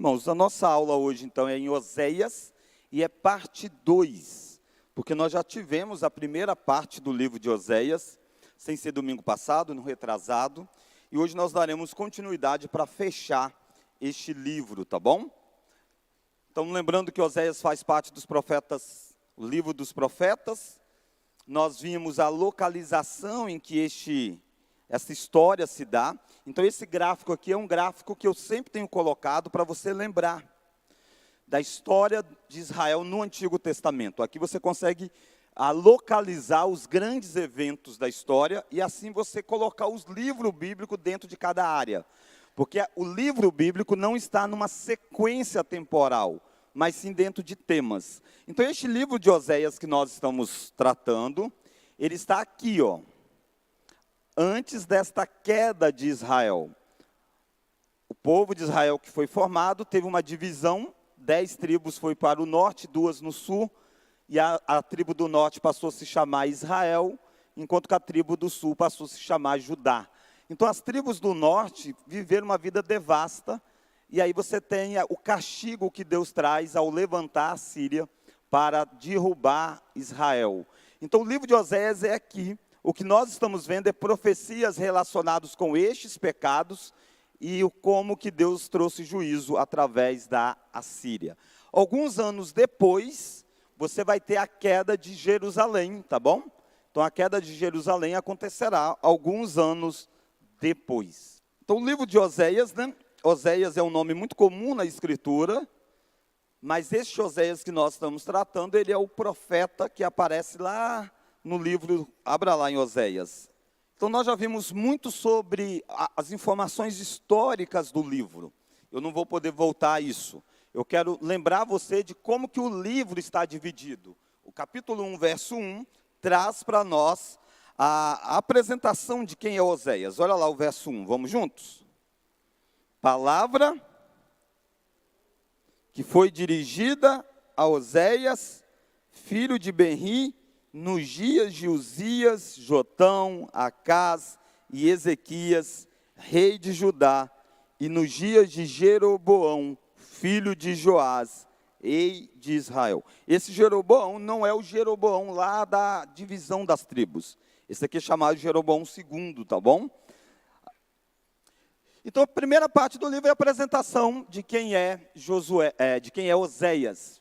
irmãos? A nossa aula hoje, então, é em Oséias e é parte 2, porque nós já tivemos a primeira parte do livro de Oséias, sem ser domingo passado, no retrasado, e hoje nós daremos continuidade para fechar este livro, tá bom? Então, lembrando que Oséias faz parte dos profetas, o livro dos profetas, nós vimos a localização em que essa história se dá. Então, esse gráfico aqui é um gráfico que eu sempre tenho colocado para você lembrar da história de Israel no Antigo Testamento. Aqui você consegue localizar os grandes eventos da história e assim você colocar os livros bíblicos dentro de cada área. Porque o livro bíblico não está numa sequência temporal, mas sim dentro de temas. Então, este livro de Oséias que nós estamos tratando, ele está aqui, ó, antes desta queda de Israel. O povo de Israel que foi formado, teve uma divisão, 10 tribos foi para o norte, 2 no sul, e a tribo do norte passou a se chamar Israel, enquanto que a tribo do sul passou a se chamar Judá. Então, as tribos do norte viveram uma vida devasta, e aí você tem o castigo que Deus traz ao levantar a Síria para derrubar Israel. Então, o livro de Oséias é aqui. O que nós estamos vendo é profecias relacionadas com estes pecados e o como que Deus trouxe juízo através da Assíria. Alguns anos depois, você vai ter a queda de Jerusalém, tá bom? Então, a queda de Jerusalém acontecerá alguns anos depois. Então, o livro de Oséias, né? Oséias é um nome muito comum na Escritura, mas este Oséias que nós estamos tratando, ele é o profeta que aparece lá no livro, abra lá em Oséias. Então, nós já vimos muito sobre as informações históricas do livro. Eu não vou poder voltar a isso. Eu quero lembrar você de como que o livro está dividido. O capítulo 1, verso 1, traz para nós a apresentação de quem é Oséias. Olha lá o verso 1, vamos juntos? Palavra que foi dirigida a Oséias, filho de Benri, nos dias de Uzias, Jotão, Acás e Ezequias, rei de Judá, e nos dias de Jeroboão, filho de Joás, rei de Israel. Esse Jeroboão não é o Jeroboão lá da divisão das tribos. Esse aqui é chamado Jeroboão II, tá bom? Então, a primeira parte do livro é a apresentação de quem é Oséias.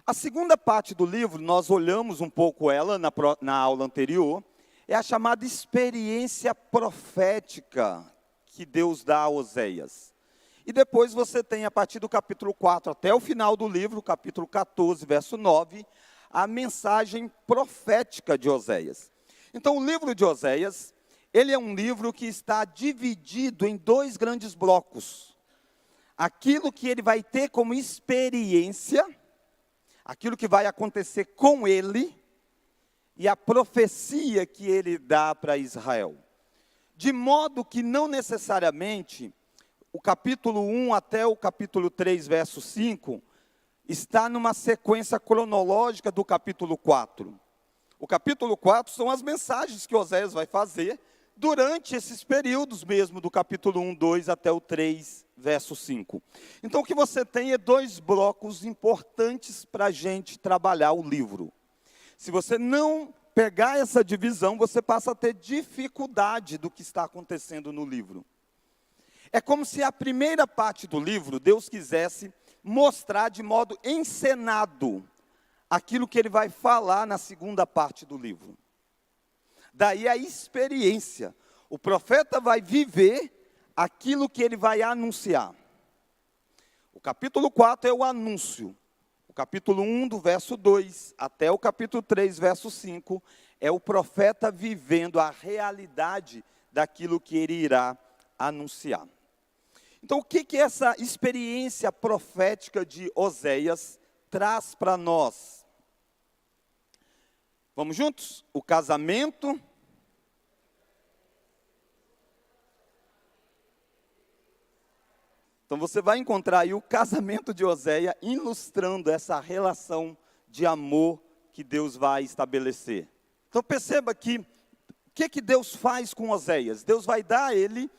A segunda parte do livro, nós olhamos um pouco ela na aula anterior, é a chamada experiência profética que Deus dá a Oséias. E depois você tem, a partir do capítulo 4 até o final do livro, capítulo 14, verso 9, a mensagem profética de Oséias. Então, o livro de Oséias, ele é um livro que está dividido em 2 grandes blocos. Aquilo que ele vai ter como experiência, aquilo que vai acontecer com ele, e a profecia que ele dá para Israel. De modo que não necessariamente o capítulo 1 até o capítulo 3, verso 5, está numa sequência cronológica do capítulo 4. O capítulo 4 são as mensagens que Oséias vai fazer durante esses períodos mesmo, do capítulo 1, 2 até o 3, verso 5. Então, o que você tem é 2 blocos importantes para a gente trabalhar o livro. Se você não pegar essa divisão, você passa a ter dificuldade do que está acontecendo no livro. É como se a primeira parte do livro, Deus quisesse mostrar de modo encenado aquilo que ele vai falar na segunda parte do livro. Daí a experiência. O profeta vai viver aquilo que ele vai anunciar. O capítulo 4 é o anúncio. O capítulo 1, do verso 2, até o capítulo 3, verso 5, é o profeta vivendo a realidade daquilo que ele irá anunciar. Então, o que essa experiência profética de Oséias traz para nós? Vamos juntos? O casamento. Então, você vai encontrar aí o casamento de Oséias ilustrando essa relação de amor que Deus vai estabelecer. Então, perceba que, o que Deus faz com Oséias? Deus vai dar a ele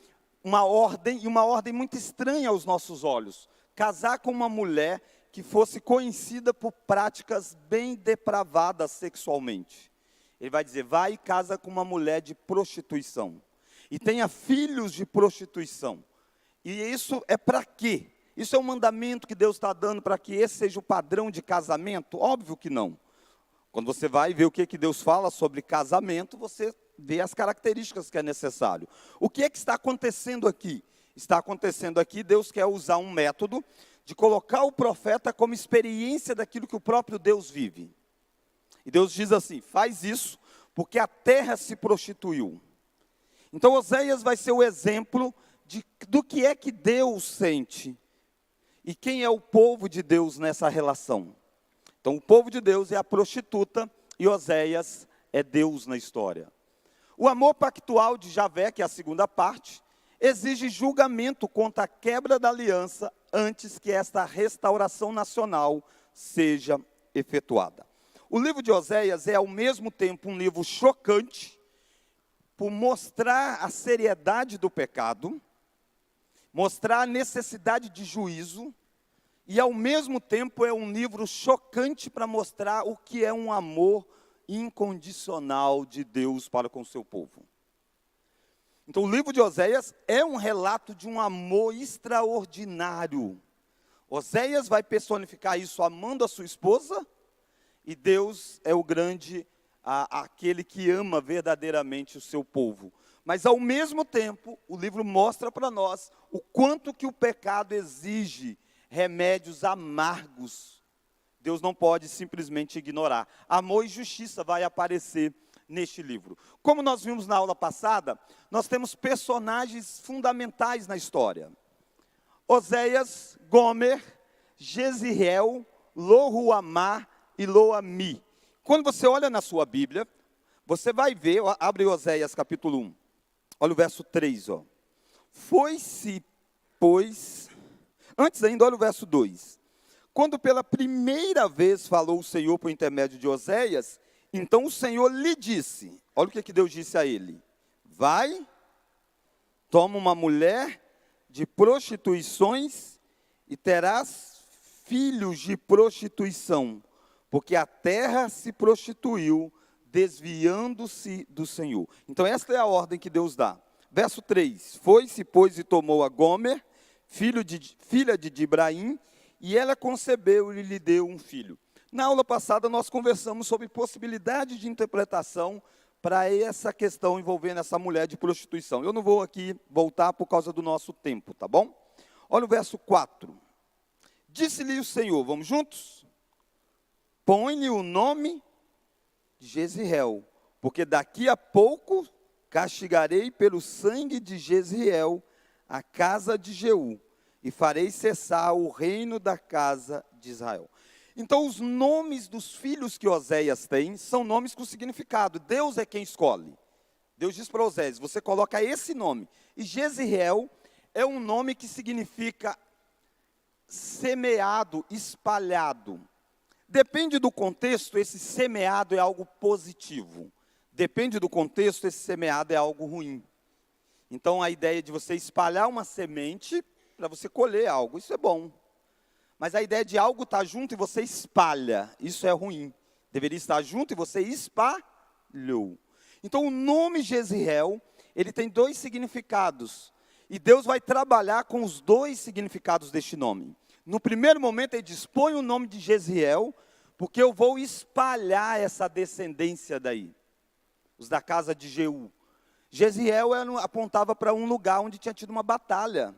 uma ordem, e uma ordem muito estranha aos nossos olhos. casar com uma mulher que fosse conhecida por práticas bem depravadas sexualmente. Ele vai dizer, vai e casa com uma mulher de prostituição. E tenha filhos de prostituição. E isso é para quê? Isso é um mandamento que Deus está dando para que esse seja o padrão de casamento? Óbvio que não. Quando você vai ver o que Deus fala sobre casamento, você vê as características que é necessário. O que é que está acontecendo aqui? Está acontecendo aqui, Deus quer usar um método de colocar o profeta como experiência daquilo que o próprio Deus vive. E Deus diz assim, faz isso, porque a terra se prostituiu. Então Oséias vai ser o exemplo do que é que Deus sente. E quem é o povo de Deus nessa relação? Então o povo de Deus é a prostituta e Oséias é Deus na história. O amor pactual de Javé, que é a segunda parte, exige julgamento contra a quebra da aliança antes que esta restauração nacional seja efetuada. O livro de Oséias é ao mesmo tempo um livro chocante, por mostrar a seriedade do pecado, mostrar a necessidade de juízo, e ao mesmo tempo é um livro chocante para mostrar o que é um amor incondicional de Deus para com o seu povo. Então o livro de Oséias é um relato de um amor extraordinário. Oséias vai personificar isso amando a sua esposa, e Deus é o grande, aquele que ama verdadeiramente o seu povo. Mas ao mesmo tempo, o livro mostra para nós o quanto que o pecado exige remédios amargos. Deus não pode simplesmente ignorar. Amor e justiça vai aparecer neste livro. Como nós vimos na aula passada, nós temos personagens fundamentais na história. Oséias, Gomer, Jezreel, Lo-Ruamá e Lo-Ami. Quando você olha na sua Bíblia, você vai ver, abre Oséias capítulo 1, olha o verso 3, ó. Foi-se, pois, antes ainda, olha o verso 2. Quando pela primeira vez falou o Senhor por intermédio de Oséias, então o Senhor lhe disse, olha o que Deus disse a ele, vai, toma uma mulher de prostituições e terás filhos de prostituição, porque a terra se prostituiu, desviando-se do Senhor. Então esta é a ordem que Deus dá. Verso 3, foi-se, pois, e tomou a Gomer, filha de Dibraim, e ela concebeu e lhe deu um filho. Na aula passada nós conversamos sobre possibilidade de interpretação para essa questão envolvendo essa mulher de prostituição. Eu não vou aqui voltar por causa do nosso tempo, tá bom? Olha o verso 4. Disse-lhe o Senhor, vamos juntos? Põe-lhe o nome de Jezreel, porque daqui a pouco castigarei pelo sangue de Jezreel a casa de Jeú, e farei cessar o reino da casa de Israel. Então os nomes dos filhos que Oséias tem, são nomes com significado, Deus é quem escolhe. Deus diz para Oséias, você coloca esse nome, e Jezreel é um nome que significa semeado, espalhado. Depende do contexto, esse semeado é algo positivo. Depende do contexto, esse semeado é algo ruim. Então a ideia de você espalhar uma semente para você colher algo, isso é bom. Mas a ideia de algo estar junto e você espalha, isso é ruim. Deveria estar junto e você espalhou. Então o nome Jezreel, ele tem dois significados. E Deus vai trabalhar com os dois significados deste nome. No primeiro momento ele diz, põe o nome de Jezreel, porque eu vou espalhar essa descendência daí. Os da casa de Jeú. Jezreel apontava para um lugar onde tinha tido uma batalha.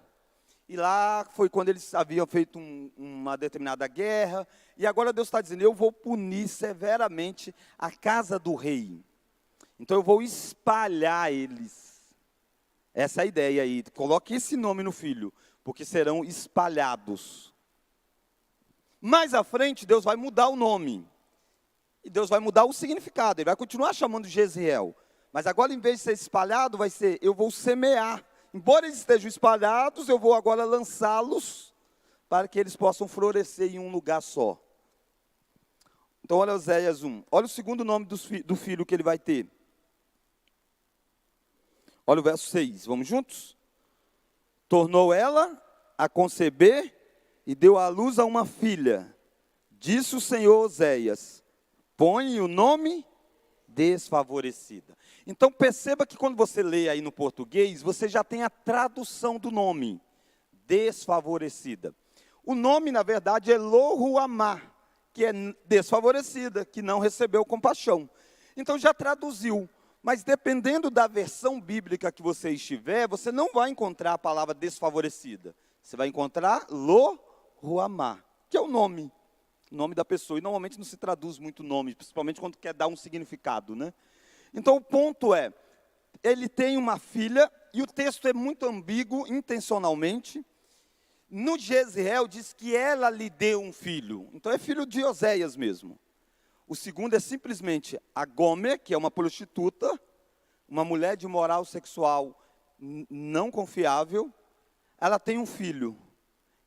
E lá foi quando eles haviam feito uma determinada guerra. E agora Deus está dizendo, eu vou punir severamente a casa do rei. Então eu vou espalhar eles. Essa é a ideia aí. Coloque esse nome no filho, porque serão espalhados. Mais à frente, Deus vai mudar o nome. E Deus vai mudar o significado. Ele vai continuar chamando Jezreel. Mas agora, em vez de ser espalhado, vai ser, eu vou semear. Embora eles estejam espalhados, eu vou agora lançá-los para que eles possam florescer em um lugar só. Então, olha Oséias 1. Olha o segundo nome do filho que ele vai ter. Olha o verso 6. Vamos juntos? Tornou ela a conceber e deu à luz a uma filha. Disse o Senhor Oséias: põe o nome desfavorecida. Então perceba que quando você lê aí no português, você já tem a tradução do nome, desfavorecida. O nome, na verdade, é Lo-Ruhamá, que é desfavorecida, que não recebeu compaixão. Então já traduziu, mas dependendo da versão bíblica que você estiver, você não vai encontrar a palavra desfavorecida. Você vai encontrar Lo-Ruhamá, que é o nome da pessoa. E normalmente não se traduz muito nome, principalmente quando quer dar um significado, né? Então o ponto é, ele tem uma filha, e o texto é muito ambíguo, intencionalmente. No Jezreel diz que ela lhe deu um filho, então é filho de Oséias mesmo. O segundo é simplesmente a Gomer, que é uma prostituta, uma mulher de moral sexual não confiável. Ela tem um filho,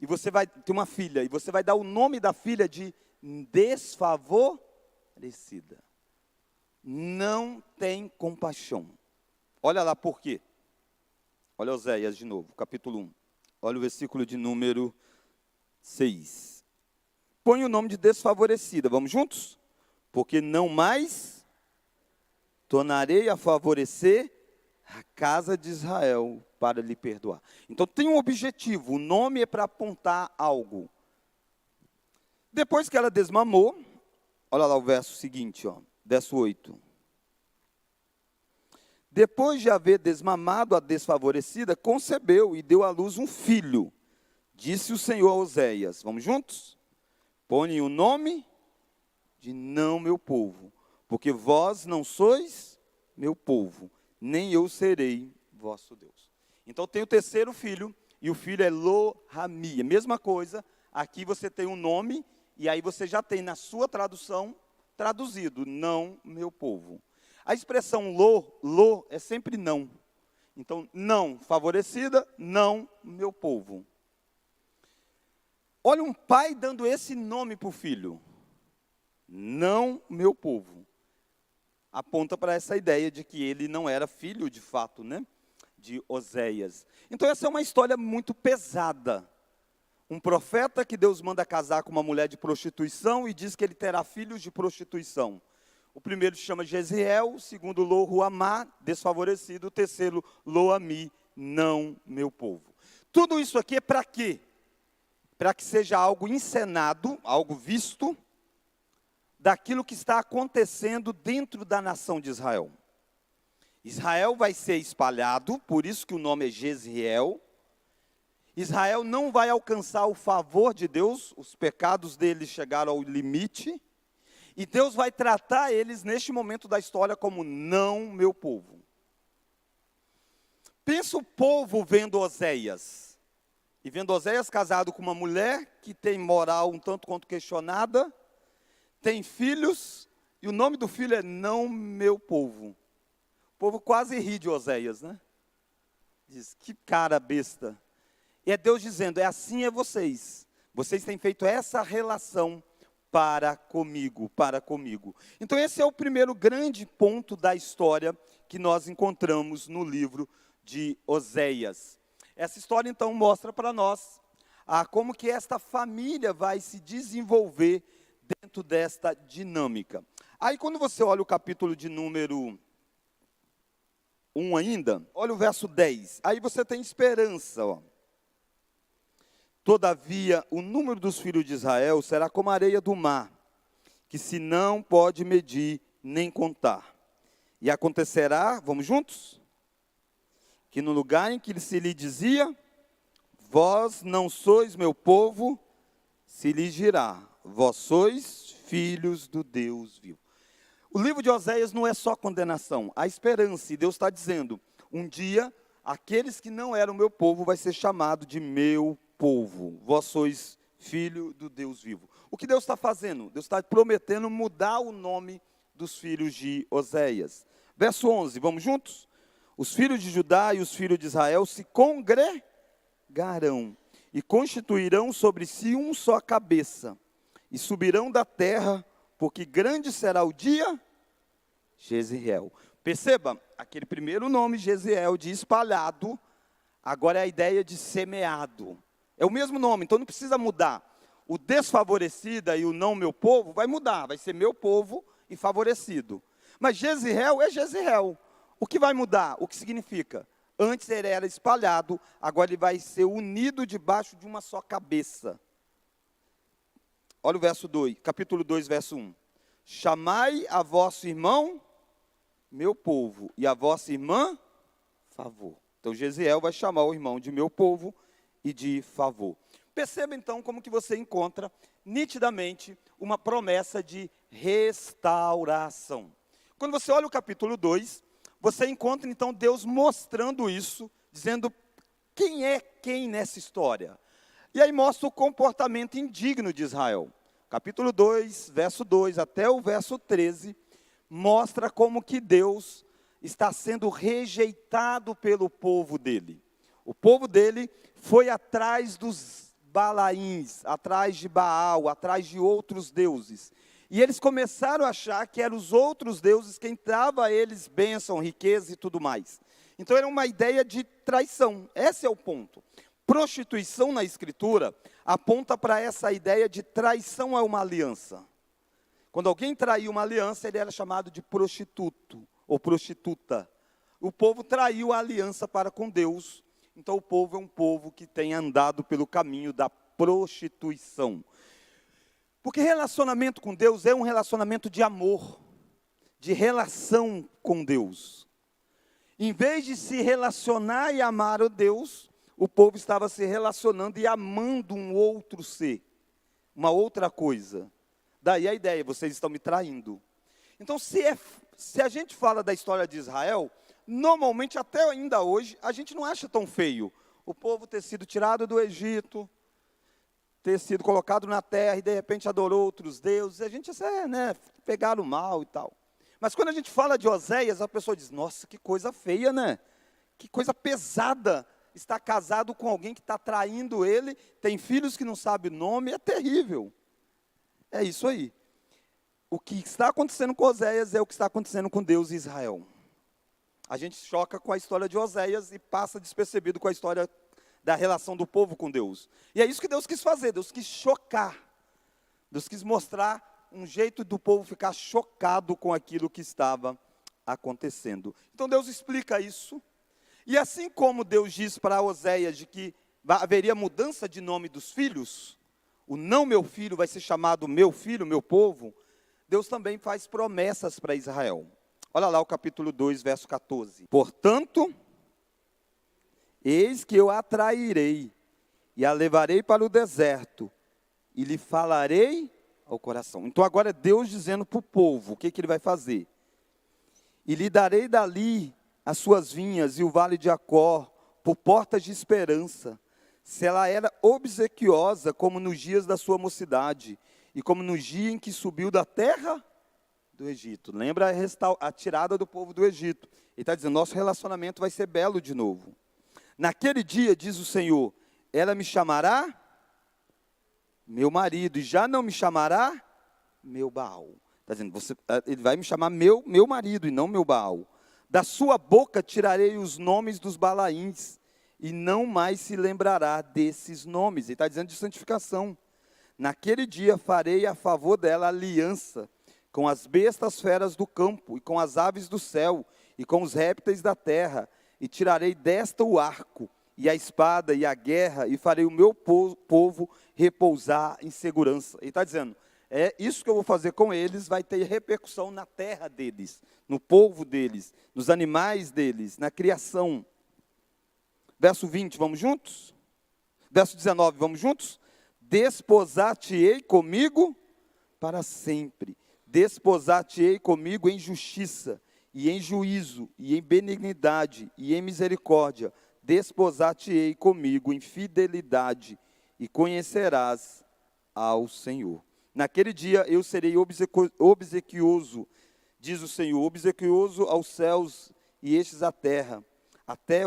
e você vai ter uma filha, e você vai dar o nome da filha de desfavorecida. Não tem compaixão. Olha lá por quê. Olha Oséias de novo, capítulo 1. Olha o versículo de número 6. Põe o nome de desfavorecida, vamos juntos? Porque não mais tornarei a favorecer a casa de Israel para lhe perdoar. Então tem um objetivo, o nome é para apontar algo. Depois que ela desmamou, olha lá o verso seguinte, verso 8. Depois de haver desmamado a desfavorecida, concebeu e deu à luz um filho. Disse o Senhor a Oséias, vamos juntos? Põe o nome de não meu povo, porque vós não sois meu povo, nem eu serei vosso Deus. Então tem o terceiro filho, e o filho é Lo-Rami. A mesma coisa, aqui você tem um nome, e aí você já tem na sua tradução, traduzido, não meu povo. A expressão lo é sempre não. Então, não favorecida, não meu povo. Olha um pai dando esse nome para o filho. Não meu povo. Aponta para essa ideia de que ele não era filho, de fato, né, de Oséias. Então, essa é uma história muito pesada. Um profeta que Deus manda casar com uma mulher de prostituição e diz que ele terá filhos de prostituição. O primeiro se chama Jezreel, o segundo Lo-Ruhamá, desfavorecido, o terceiro Lo-Ami, não meu povo. Tudo isso aqui é para quê? Para que seja algo encenado, algo visto, daquilo que está acontecendo dentro da nação de Israel. Israel vai ser espalhado, por isso que o nome é Jezreel. Israel não vai alcançar o favor de Deus, os pecados deles chegaram ao limite, e Deus vai tratar eles neste momento da história como não meu povo. Pensa o povo vendo Oséias, e vendo Oséias casado com uma mulher que tem moral um tanto quanto questionada, tem filhos, e o nome do filho é não meu povo. O povo quase ri de Oséias, né? Diz, que cara besta. E é Deus dizendo, é assim é vocês. Vocês têm feito essa relação para comigo. Então esse é o primeiro grande ponto da história que nós encontramos no livro de Oséias. Essa história então mostra para nós como que esta família vai se desenvolver dentro desta dinâmica. Aí quando você olha o capítulo de número 1 ainda, olha o verso 10, aí você tem esperança, Todavia, o número dos filhos de Israel será como a areia do mar, que se não pode medir nem contar. E acontecerá, vamos juntos? Que no lugar em que se lhe dizia, vós não sois meu povo, se lhe dirá, vós sois filhos do Deus vivo. O livro de Oséias não é só condenação, há esperança, e Deus está dizendo, um dia, aqueles que não eram meu povo vai ser chamado de meu povo, vós sois filho do Deus vivo. O que Deus está fazendo? Deus está prometendo mudar o nome dos filhos de Oséias. Verso 11, vamos juntos? Os filhos de Judá e os filhos de Israel se congregarão e constituirão sobre si um só cabeça, e subirão da terra, porque grande será o dia, Jezreel. Perceba, aquele primeiro nome, Jezreel, de espalhado, agora é a ideia de semeado. É o mesmo nome, então não precisa mudar. O desfavorecida e o não meu povo vai mudar, vai ser meu povo e favorecido. Mas Jezreel é Jezreel. O que vai mudar? O que significa? Antes ele era espalhado, agora ele vai ser unido debaixo de uma só cabeça. Olha o verso 2, capítulo 2, verso 1. Chamai a vosso irmão, meu povo, e a vossa irmã, favor. Então Jezreel vai chamar o irmão de meu povo e de favor. Perceba então como que você encontra nitidamente uma promessa de restauração. Quando você olha o capítulo 2, você encontra então Deus mostrando isso, dizendo quem é quem nessa história. E aí mostra o comportamento indigno de Israel. Capítulo 2, verso 2 até o verso 13, mostra como que Deus está sendo rejeitado pelo povo dele. O povo dele foi atrás dos Balaíns, atrás de Baal, atrás de outros deuses. E eles começaram a achar que eram os outros deuses quem dava a eles bênção, riqueza e tudo mais. Então era uma ideia de traição, esse é o ponto. Prostituição na Escritura aponta para essa ideia de traição a uma aliança. Quando alguém traía uma aliança, ele era chamado de prostituto ou prostituta. O povo traiu a aliança para com Deus, então o povo é um povo que tem andado pelo caminho da prostituição. Porque relacionamento com Deus é um relacionamento de amor, de relação com Deus. Em vez de se relacionar e amar o Deus, o povo estava se relacionando e amando um outro ser, uma outra coisa. Daí a ideia, vocês estão me traindo. Então, se a gente fala da história de Israel, normalmente, até ainda hoje, a gente não acha tão feio o povo ter sido tirado do Egito, ter sido colocado na terra e de repente adorou outros deuses. A gente, pegaram mal e tal. Mas quando a gente fala de Oséias, a pessoa diz, nossa, que coisa feia, né? Que coisa pesada. Está casado com alguém que está traindo ele, tem filhos que não sabe o nome, é terrível. É isso aí. O que está acontecendo com Oséias é o que está acontecendo com Deus e Israel. A gente choca com a história de Oséias e passa despercebido com a história da relação do povo com Deus. E é isso que Deus quis fazer, Deus quis chocar. Deus quis mostrar um jeito do povo ficar chocado com aquilo que estava acontecendo. Então Deus explica isso. E assim como Deus diz para Oséias de que haveria mudança de nome dos filhos, o não meu filho vai ser chamado meu filho, meu povo, Deus também faz promessas para Israel. Olha lá o capítulo 2, verso 14. Portanto, eis que eu a atrairei, e a levarei para o deserto, e lhe falarei ao coração. Então agora é Deus dizendo para o povo, o que ele vai fazer? E lhe darei dali as suas vinhas e o vale de Acor, por portas de esperança, se ela era obsequiosa como nos dias da sua mocidade, e como no dia em que subiu da terra do Egito. Lembra a tirada do povo do Egito. Ele está dizendo, nosso relacionamento vai ser belo de novo. Naquele dia, diz o Senhor, ela me chamará meu marido, e já não me chamará meu Baal. Está dizendo, ele vai me chamar meu marido e não meu Baal. Da sua boca tirarei os nomes dos Balaíns, e não mais se lembrará desses nomes. Ele está dizendo de santificação. Naquele dia farei a favor dela aliança com as bestas feras do campo, e com as aves do céu, e com os répteis da terra, e tirarei desta o arco, e a espada, e a guerra, e farei o meu povo repousar em segurança. Ele está dizendo, é isso que eu vou fazer com eles, vai ter repercussão na terra deles, no povo deles, nos animais deles, na criação. Verso 20, vamos juntos? Verso 19, vamos juntos? Desposar-te-ei comigo para sempre. Desposar-te-ei comigo em justiça, e em juízo, e em benignidade, e em misericórdia. Desposar-te-ei comigo em fidelidade, e conhecerás ao Senhor. Naquele dia eu serei obsequioso, diz o Senhor, obsequioso aos céus e estes à terra, até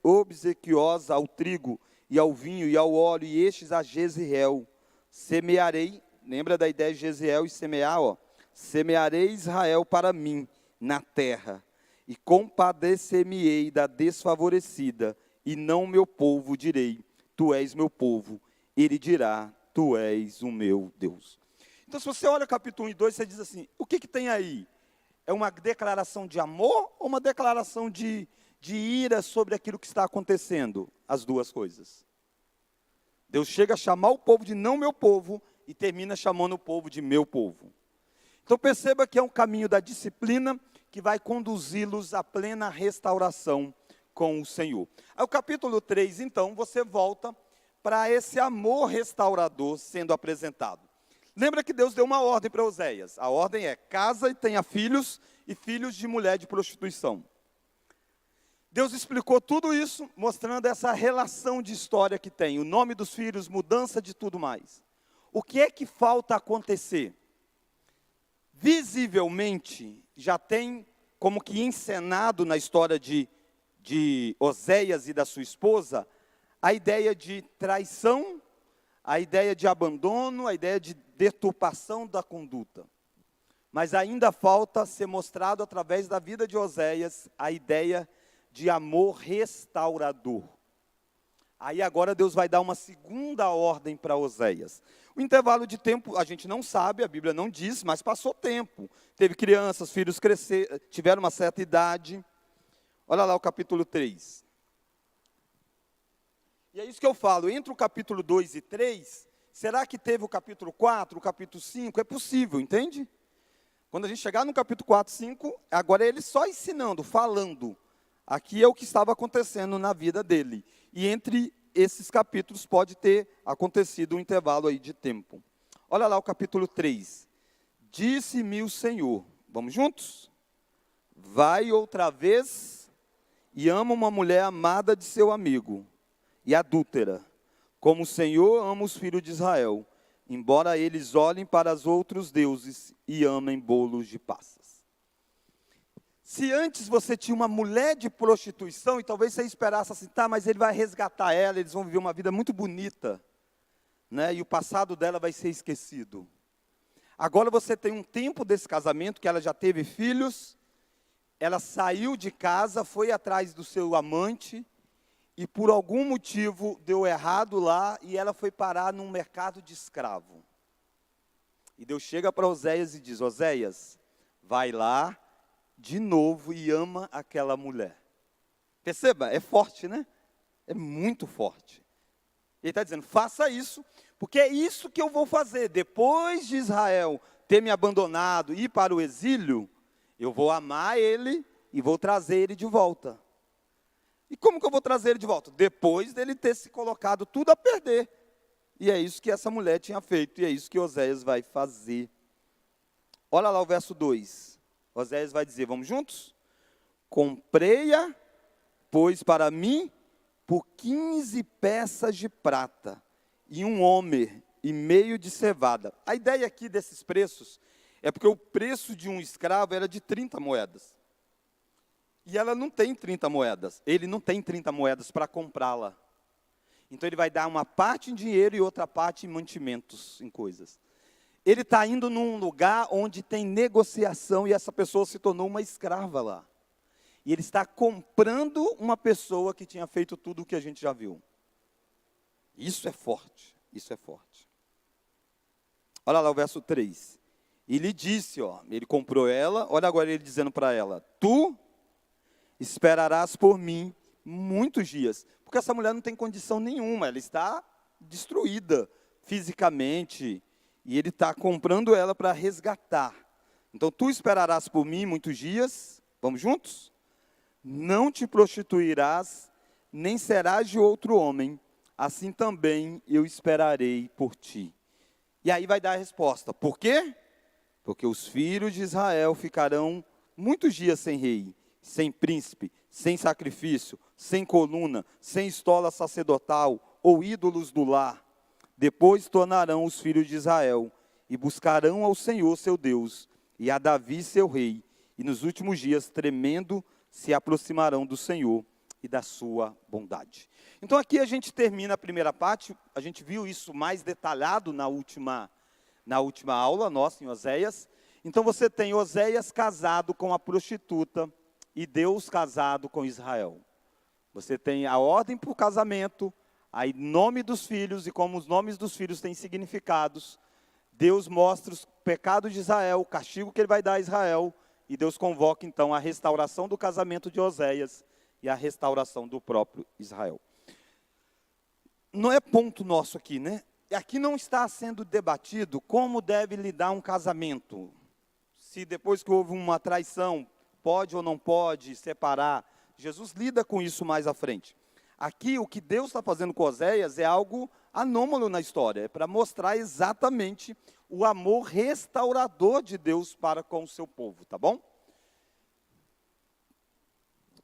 obsequiosa ao trigo e ao vinho e ao óleo, e estes a Jezreel. Semearei, lembra da ideia de Jezreel e semear, semearei Israel para mim na terra, e compadecer-me-ei da desfavorecida, e não meu povo direi, tu és meu povo. Ele dirá, tu és o meu Deus. Então, se você olha o capítulo 1 e 2, você diz assim, o que tem aí? É uma declaração de amor ou uma declaração de ira sobre aquilo que está acontecendo? As duas coisas. Deus chega a chamar o povo de não meu povo e termina chamando o povo de meu povo. Então perceba que é um caminho da disciplina que vai conduzi-los à plena restauração com o Senhor. Aí o capítulo 3, então, você volta para esse amor restaurador sendo apresentado. Lembra que Deus deu uma ordem para Oséias. A ordem é, casa e tenha filhos, e filhos de mulher de prostituição. Deus explicou tudo isso, mostrando essa relação de história que tem. O nome dos filhos, mudança de tudo mais. O que é que falta acontecer? Visivelmente, já tem como que encenado na história de Oséias e da sua esposa, a ideia de traição, a ideia de abandono, a ideia de deturpação da conduta. Mas ainda falta ser mostrado através da vida de Oséias a ideia de amor restaurador. Aí agora Deus vai dar uma segunda ordem para Oséias. O intervalo de tempo a gente não sabe, a Bíblia não diz, mas passou tempo. Teve crianças, filhos crescer, tiveram uma certa idade. Olha lá o capítulo 3. E é isso que eu falo, entre o capítulo 2 e 3, será que teve o capítulo 4, o capítulo 5? É possível, entende? Quando a gente chegar no capítulo 4, 5, agora é ele só ensinando, falando. Aqui é o que estava acontecendo na vida dele. E entre esses capítulos pode ter acontecido um intervalo aí de tempo. Olha lá o capítulo 3. Disse-me o Senhor, vamos juntos? Vai outra vez e ama uma mulher amada de seu amigo e adúltera, como o Senhor ama os filhos de Israel, embora eles olhem para os outros deuses e amem bolos de passas. Se antes você tinha uma mulher de prostituição, e talvez você esperasse assim, tá, mas ele vai resgatar ela, eles vão viver uma vida muito bonita, né, e o passado dela vai ser esquecido. Agora você tem um tempo desse casamento, que ela já teve filhos, ela saiu de casa, foi atrás do seu amante, e por algum motivo deu errado lá, e ela foi parar num mercado de escravo. E Deus chega para Oséias e diz, Oséias, vai lá, de novo, e ama aquela mulher. Perceba, é forte, né? É muito forte. Ele está dizendo, faça isso, porque é isso que eu vou fazer. Depois de Israel ter me abandonado e ir para o exílio, eu vou amar ele e vou trazer ele de volta. E como que eu vou trazer ele de volta? Depois dele ter se colocado tudo a perder. E é isso que essa mulher tinha feito, e é isso que Oséias vai fazer. Olha lá o verso 2. Oséias vai dizer, vamos juntos? Comprei-a, pois para mim, por 15 peças de prata, e um homer e meio de cevada. A ideia aqui desses preços, é porque o preço de um escravo era de 30 moedas. E ela não tem 30 moedas, ele não tem 30 moedas para comprá-la. Então ele vai dar uma parte em dinheiro e outra parte em mantimentos, em coisas. Ele está indo num lugar onde tem negociação e essa pessoa se tornou uma escrava lá. E ele está comprando uma pessoa que tinha feito tudo o que a gente já viu. Isso é forte, isso é forte. Olha lá o verso 3. Ele disse, ele comprou ela, olha agora ele dizendo para ela, tu esperarás por mim muitos dias. Porque essa mulher não tem condição nenhuma, ela está destruída fisicamente. E ele está comprando ela para resgatar. Então, tu esperarás por mim muitos dias. Vamos juntos? Não te prostituirás, nem serás de outro homem. Assim também eu esperarei por ti. E aí vai dar a resposta. Por quê? Porque os filhos de Israel ficarão muitos dias sem rei, sem príncipe, sem sacrifício, sem coluna, sem estola sacerdotal ou ídolos do lar. Depois tornarão os filhos de Israel e buscarão ao Senhor seu Deus e a Davi seu rei. E nos últimos dias, tremendo, se aproximarão do Senhor e da sua bondade. Então aqui a gente termina a primeira parte, a gente viu isso mais detalhado na última aula nossa em Oséias. Então você tem Oséias casado com a prostituta e Deus casado com Israel. Você tem a ordem para o casamento, Aí, nome dos filhos, e como os nomes dos filhos têm significados, Deus mostra os pecados de Israel, o castigo que ele vai dar a Israel, e Deus convoca, então, a restauração do casamento de Oséias e a restauração do próprio Israel. Não é ponto nosso aqui, né? Aqui não está sendo debatido como deve lidar um casamento. Se depois que houve uma traição, pode ou não pode separar. Jesus lida com isso mais à frente. Aqui, o que Deus está fazendo com Oséias é algo anômalo na história. É para mostrar exatamente o amor restaurador de Deus para com o seu povo, tá bom?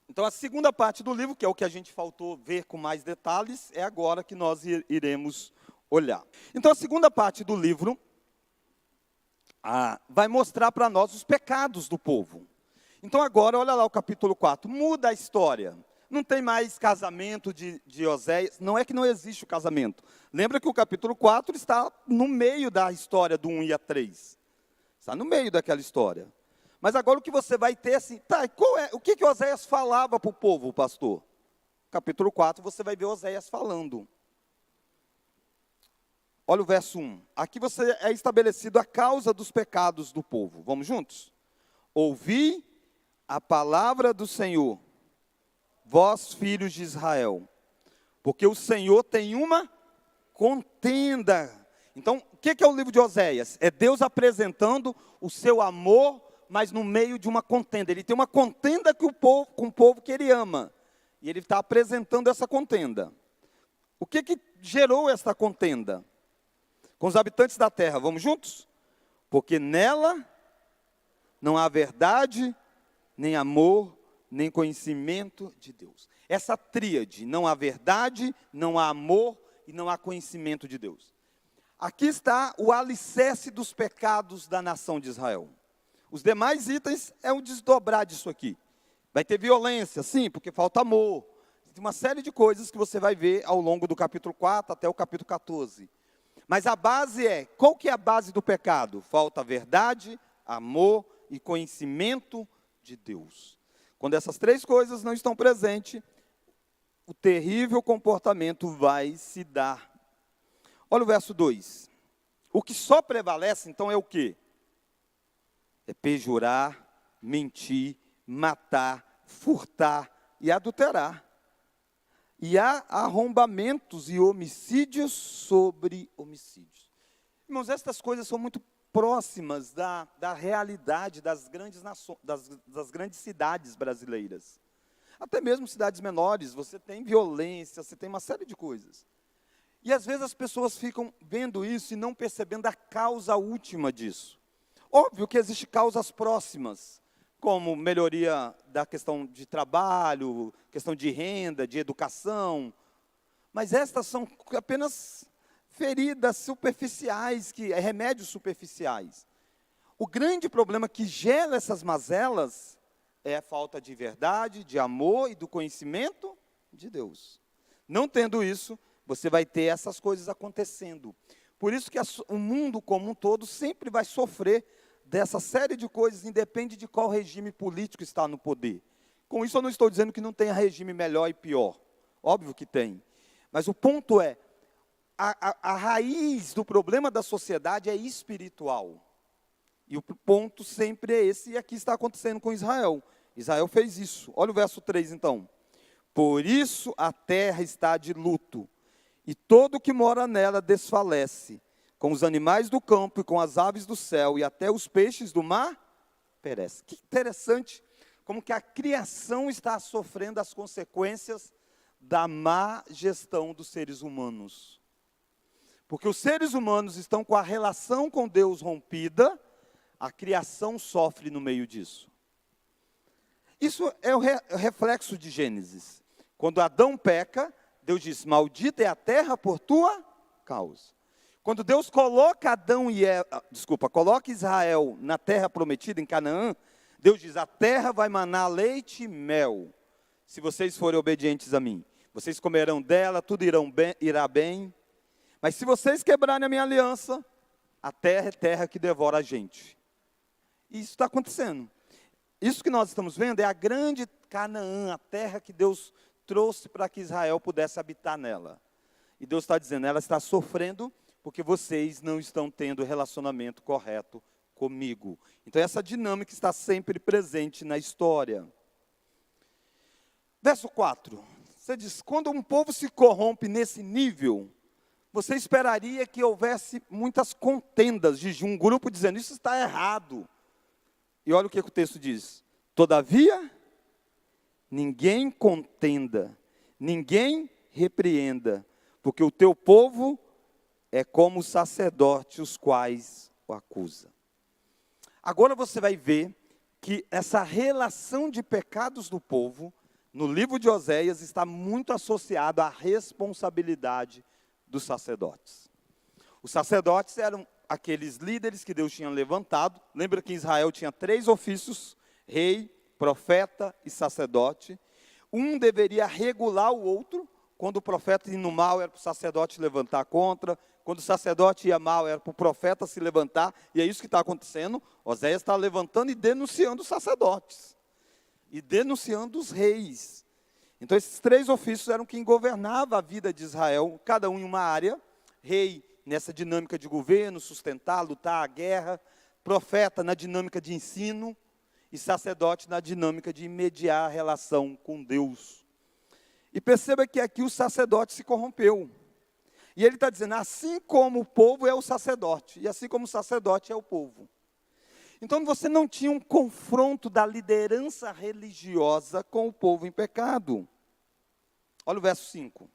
Então, a segunda parte do livro, que é o que a gente faltou ver com mais detalhes, é agora que nós iremos olhar. Então, a segunda parte do livro vai mostrar para nós os pecados do povo. Então, agora, olha lá o capítulo 4, muda a história. Não tem mais casamento de Oséias, não é que não existe o casamento. Lembra que o capítulo 4 está no meio da história do 1 e a 3. Está no meio daquela história. Mas agora o que você vai ter assim, o que Oséias falava para o povo, pastor? Capítulo 4, você vai ver Oséias falando. Olha o verso 1. Aqui você é estabelecido a causa dos pecados do povo. Vamos juntos? Ouvi a palavra do Senhor, vós filhos de Israel, porque o Senhor tem uma contenda. Então, o que é o livro de Oséias? É Deus apresentando o seu amor, mas no meio de uma contenda. Ele tem uma contenda com o povo que ele ama. E ele está apresentando essa contenda. O que gerou essa contenda? Com os habitantes da terra, vamos juntos? Porque nela não há verdade, nem amor, nem conhecimento de Deus. Essa tríade, não há verdade, não há amor e não há conhecimento de Deus. Aqui está o alicerce dos pecados da nação de Israel. Os demais itens é um desdobrar disso aqui. Vai ter violência, sim, porque falta amor. Tem uma série de coisas que você vai ver ao longo do capítulo 4 até o capítulo 14. Mas a base qual que é a base do pecado? Falta verdade, amor e conhecimento de Deus. Quando essas três coisas não estão presentes, o terrível comportamento vai se dar. Olha o verso 2. O que só prevalece, então, é o quê? É pejurar, mentir, matar, furtar e adulterar. E há arrombamentos e homicídios sobre homicídios. Irmãos, estas coisas são muito próximas da realidade das grandes das grandes cidades brasileiras. Até mesmo cidades menores, você tem violência, você tem uma série de coisas. E às vezes as pessoas ficam vendo isso e não percebendo a causa última disso. Óbvio que existem causas próximas, como melhoria da questão de trabalho, questão de renda, de educação. Mas estas são apenas feridas superficiais, remédios superficiais. O grande problema que gera essas mazelas é a falta de verdade, de amor e do conhecimento de Deus. Não tendo isso, você vai ter essas coisas acontecendo. Por isso que o mundo como um todo sempre vai sofrer dessa série de coisas, independe de qual regime político está no poder. Com isso eu não estou dizendo que não tenha regime melhor e pior. Óbvio que tem. Mas o ponto é, a raiz do problema da sociedade é espiritual. E o ponto sempre é esse, e aqui está acontecendo com Israel. Israel fez isso. Olha o verso 3 então. Por isso a terra está de luto, e todo que mora nela desfalece, com os animais do campo e com as aves do céu, e até os peixes do mar perecem. Que interessante, como que a criação está sofrendo as consequências da má gestão dos seres humanos. Porque os seres humanos estão com a relação com Deus rompida, a criação sofre no meio disso. Isso é o reflexo de Gênesis. Quando Adão peca, Deus diz, maldita é a terra por tua causa. Quando Deus coloca coloca Israel na terra prometida, em Canaã, Deus diz, a terra vai manar leite e mel, se vocês forem obedientes a mim. Vocês comerão dela, tudo irá bem. Mas se vocês quebrarem a minha aliança, a terra é terra que devora a gente. E isso está acontecendo. Isso que nós estamos vendo é a grande Canaã, a terra que Deus trouxe para que Israel pudesse habitar nela. E Deus está dizendo, ela está sofrendo porque vocês não estão tendo o relacionamento correto comigo. Então essa dinâmica está sempre presente na história. Verso 4, você diz, quando um povo se corrompe nesse nível, você esperaria que houvesse muitas contendas de um grupo dizendo, isso está errado. E olha o que o texto diz, todavia, ninguém contenda, ninguém repreenda, porque o teu povo é como os sacerdotes, os quais o acusam. Agora você vai ver que essa relação de pecados do povo, no livro de Oséias, está muito associada à responsabilidade dos sacerdotes. Os sacerdotes eram aqueles líderes que Deus tinha levantado. Lembra que em Israel tinha 3 ofícios, rei, profeta e sacerdote. Um deveria regular o outro. Quando o profeta ia no mal, era para o sacerdote levantar contra. Quando o sacerdote ia mal, era para o profeta se levantar. E é isso que está acontecendo. Oséias está levantando e denunciando os sacerdotes. E denunciando os reis. Então esses 3 ofícios eram quem governava a vida de Israel, cada um em uma área. Rei nessa dinâmica de governo, sustentar, lutar a guerra. Profeta na dinâmica de ensino. E sacerdote na dinâmica de mediar a relação com Deus. E perceba que aqui o sacerdote se corrompeu. E ele está dizendo, assim como o povo é o sacerdote, e assim como o sacerdote é o povo. Então você não tinha um confronto da liderança religiosa com o povo em pecado. Olha o verso 5.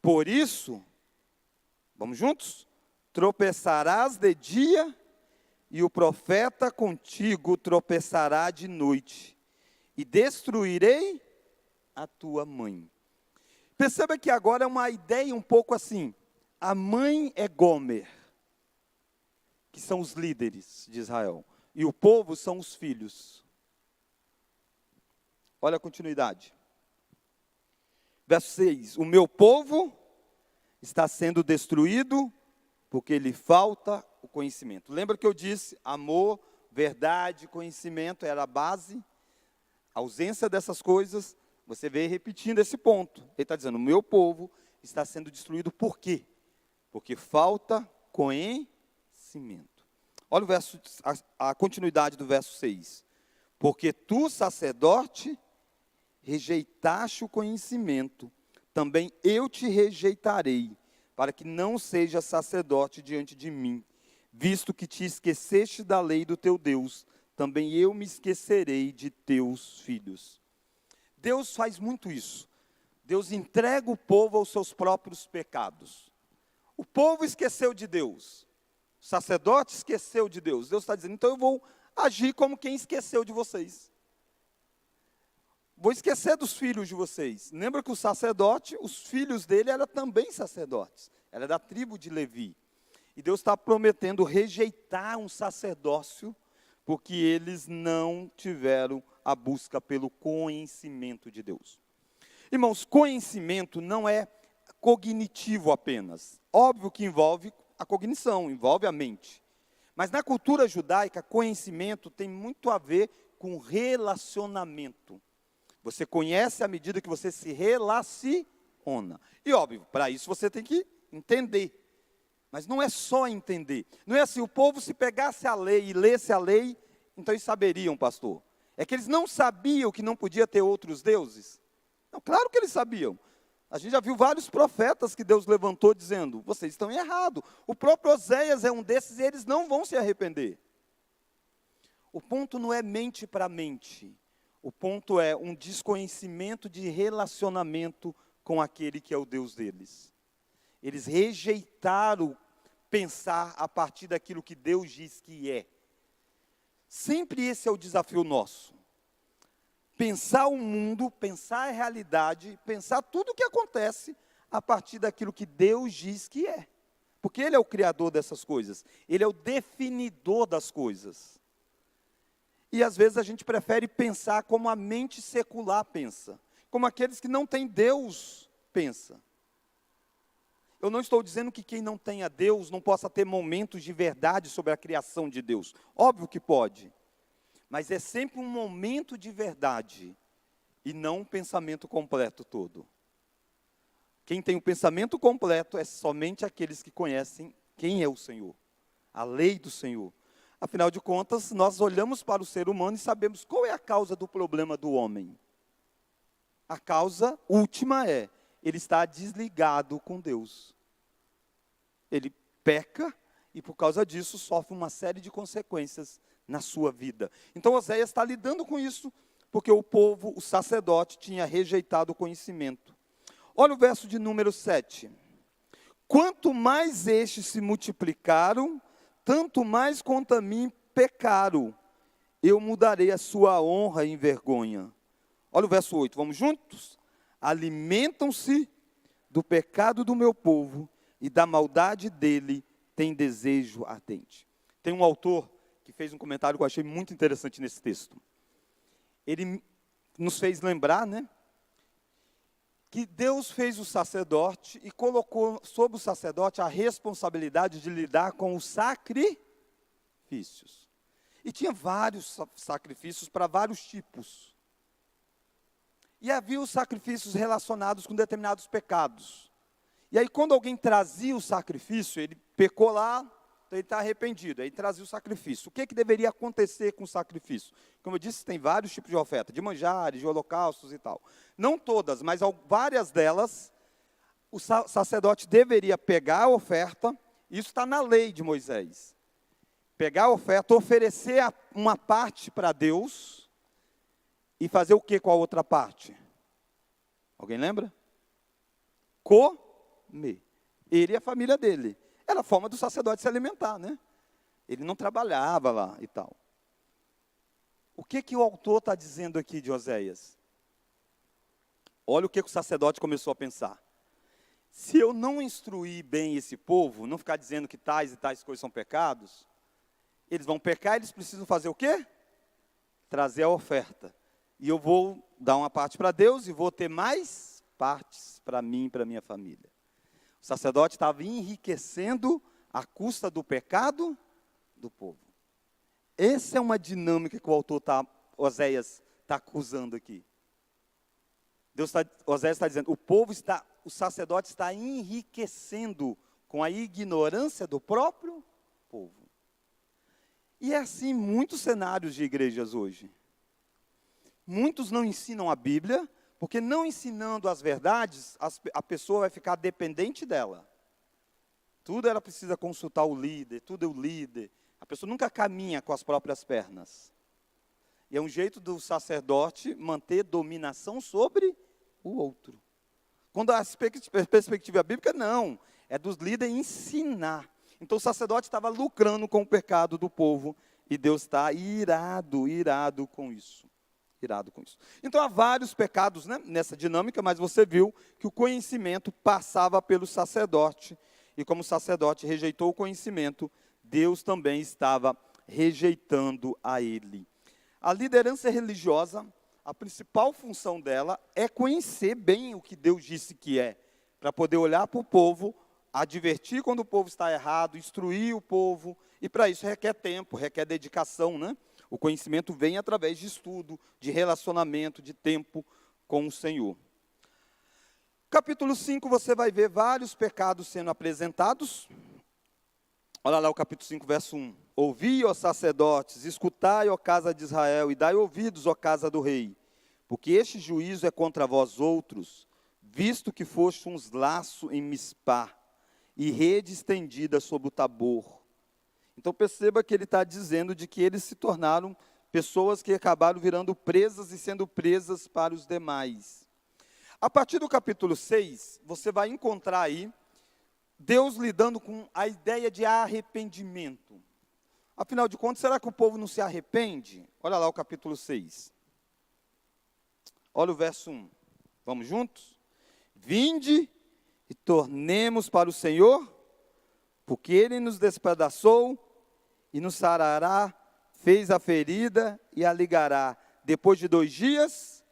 Por isso, vamos juntos? Tropeçarás de dia, e o profeta contigo tropeçará de noite, e destruirei a tua mãe. Perceba que agora é uma ideia um pouco assim, a mãe é Gomer, que são os líderes de Israel, e o povo são os filhos. Olha a continuidade. Verso 6, o meu povo está sendo destruído porque lhe falta o conhecimento. Lembra que eu disse, amor, verdade, conhecimento era a base, a ausência dessas coisas, você vê repetindo esse ponto. Ele está dizendo, o meu povo está sendo destruído por quê? Porque falta conhecimento. Olha o verso, a continuidade do verso 6. Porque tu, sacerdote, rejeitaste o conhecimento, também eu te rejeitarei, para que não seja sacerdote diante de mim, visto que te esqueceste da lei do teu Deus, também eu me esquecerei de teus filhos. Deus faz muito isso. Deus entrega o povo aos seus próprios pecados. O povo esqueceu de Deus. O sacerdote esqueceu de Deus. Deus está dizendo, então eu vou agir como quem esqueceu de vocês. Vou esquecer dos filhos de vocês. Lembra que o sacerdote, os filhos dele eram também sacerdotes. Era da tribo de Levi. E Deus está prometendo rejeitar um sacerdócio, porque eles não tiveram a busca pelo conhecimento de Deus. Irmãos, conhecimento não é cognitivo apenas. Óbvio que envolve a cognição, envolve a mente. Mas na cultura judaica, conhecimento tem muito a ver com relacionamento. Você conhece à medida que você se relaciona. E óbvio, para isso você tem que entender. Mas não é só entender. Não é assim, o povo se pegasse a lei e lesse a lei, então eles saberiam, pastor. É que eles não sabiam que não podia ter outros deuses? Não, claro que eles sabiam. A gente já viu vários profetas que Deus levantou dizendo, vocês estão errados. O próprio Oséias é um desses e eles não vão se arrepender. O ponto não é mente para mente. O ponto é um desconhecimento de relacionamento com aquele que é o Deus deles. Eles rejeitaram pensar a partir daquilo que Deus diz que é. Sempre esse é o desafio nosso. Pensar o mundo, pensar a realidade, pensar tudo o que acontece a partir daquilo que Deus diz que é. Porque Ele é o criador dessas coisas. Ele é o definidor das coisas. E às vezes a gente prefere pensar como a mente secular pensa. Como aqueles que não têm Deus pensa. Eu não estou dizendo que quem não tenha Deus não possa ter momentos de verdade sobre a criação de Deus. Óbvio que pode. Mas é sempre um momento de verdade e não um pensamento completo todo. Quem tem o pensamento completo é somente aqueles que conhecem quem é o Senhor, a lei do Senhor. Afinal de contas, nós olhamos para o ser humano e sabemos qual é a causa do problema do homem. A causa última é, ele está desligado com Deus. Ele peca e por causa disso sofre uma série de consequências na sua vida. Então Oséias está lidando com isso, porque o povo, o sacerdote, tinha rejeitado o conhecimento. Olha o verso de número 7. Quanto mais estes se multiplicaram, tanto mais contra mim pecaram. Eu mudarei a sua honra em vergonha. Olha o verso 8, vamos juntos? Alimentam-se do pecado do meu povo e da maldade dele tem desejo ardente. Tem um autor que fez um comentário que eu achei muito interessante nesse texto. Ele nos fez lembrar, né, que Deus fez o sacerdote e colocou sobre o sacerdote a responsabilidade de lidar com os sacrifícios. E tinha vários sacrifícios para vários tipos. E havia os sacrifícios relacionados com determinados pecados. E aí quando alguém trazia o sacrifício, ele pecou lá, então ele está arrependido, aí trazia o sacrifício. O que deveria acontecer com o sacrifício? Como eu disse, tem vários tipos de oferta, de manjares, de holocaustos e tal. Não todas, mas várias delas, o sacerdote deveria pegar a oferta, isso está na lei de Moisés. Pegar a oferta, oferecer uma parte para Deus, e fazer o que com a outra parte? Alguém lembra? Comer. Ele e a família dele. Era a forma do sacerdote se alimentar, né? Ele não trabalhava lá e tal. O que o autor está dizendo aqui de Oséias? Olha o que o sacerdote começou a pensar. Se eu não instruir bem esse povo, não ficar dizendo que tais e tais coisas são pecados, eles vão pecar, eles precisam fazer o quê? Trazer a oferta. E eu vou dar uma parte para Deus e vou ter mais partes para mim e para minha família. O sacerdote estava enriquecendo à custa do pecado do povo. Essa é uma dinâmica que o autor Oséias está acusando aqui. Oséias está dizendo, o sacerdote está enriquecendo com a ignorância do próprio povo. E é assim em muitos cenários de igrejas hoje. Muitos não ensinam a Bíblia, porque não ensinando as verdades, a pessoa vai ficar dependente dela. Tudo ela precisa consultar o líder, tudo é o líder. A pessoa nunca caminha com as próprias pernas. E é um jeito do sacerdote manter dominação sobre o outro. Quando a perspectiva bíblica, não. É dos líderes ensinar. Então o sacerdote estava lucrando com o pecado do povo. E Deus está irado com isso. Irado com isso. Então há vários pecados, né, nessa dinâmica, mas você viu que o conhecimento passava pelo sacerdote. E como o sacerdote rejeitou o conhecimento, Deus também estava rejeitando a ele. A liderança religiosa, a principal função dela é conhecer bem o que Deus disse que é, para poder olhar para o povo, advertir quando o povo está errado, instruir o povo, e para isso requer tempo, requer dedicação, né? O conhecimento vem através de estudo, de relacionamento, de tempo com o Senhor. Capítulo 5, você vai ver vários pecados sendo apresentados. Olha lá o capítulo 5, verso 1. Ouvi, ó sacerdotes, escutai, ó casa de Israel, e dai ouvidos, ó casa do rei, porque este juízo é contra vós outros, visto que foste uns laços em Mispá, e rede estendida sobre o Tabor. Então perceba que ele está dizendo de que eles se tornaram pessoas que acabaram virando presas e sendo presas para os demais. A partir do capítulo 6, você vai encontrar aí Deus lidando com a ideia de arrependimento. Afinal de contas, será que o povo não se arrepende? Olha lá o capítulo 6. Olha o verso 1. Vamos juntos? Vinde e tornemos para o Senhor, porque Ele nos despedaçou e nos sarará, fez a ferida e a ligará. Depois de 2 dias,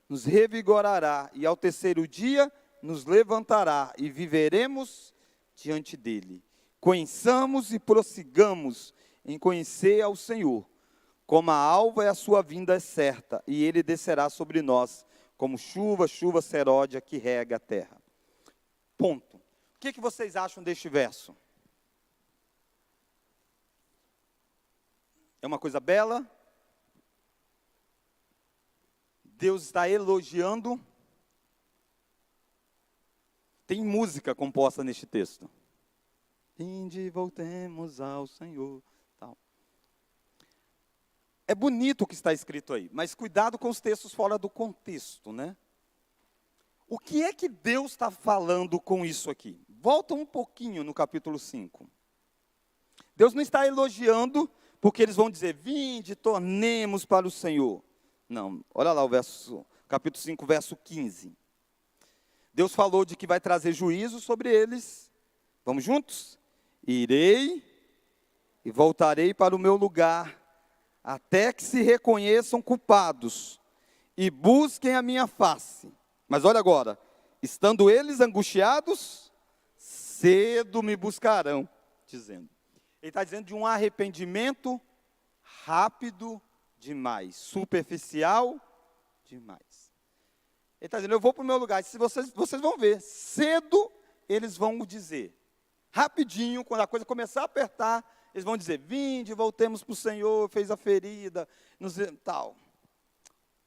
nos revigorará, e ao terceiro dia nos levantará, e viveremos diante dele. Conheçamos e prossigamos em conhecer ao Senhor. Como a alva, a sua vinda é certa, e ele descerá sobre nós, como chuva seródia que rega a terra. Ponto. O que vocês acham deste verso? É uma coisa bela? Deus está elogiando? Tem música composta neste texto. Vinde, voltemos ao Senhor. Tal. É bonito o que está escrito aí, mas cuidado com os textos fora do contexto, né? O que é que Deus está falando com isso aqui? Volta um pouquinho no capítulo 5. Deus não está elogiando, porque eles vão dizer, vinde, tornemos para o Senhor. Não, olha lá o capítulo 5, verso 15. Deus falou de que vai trazer juízo sobre eles. Vamos juntos? Irei e voltarei para o meu lugar, até que se reconheçam culpados e busquem a minha face. Mas olha agora, estando eles angustiados, cedo me buscarão, dizendo. Ele está dizendo de um arrependimento rápido demais, superficial demais. Ele está dizendo, eu vou para o meu lugar, se vocês vão ver, cedo eles vão dizer, rapidinho, quando a coisa começar a apertar, eles vão dizer, vinde, voltemos para o Senhor, fez a ferida, tal.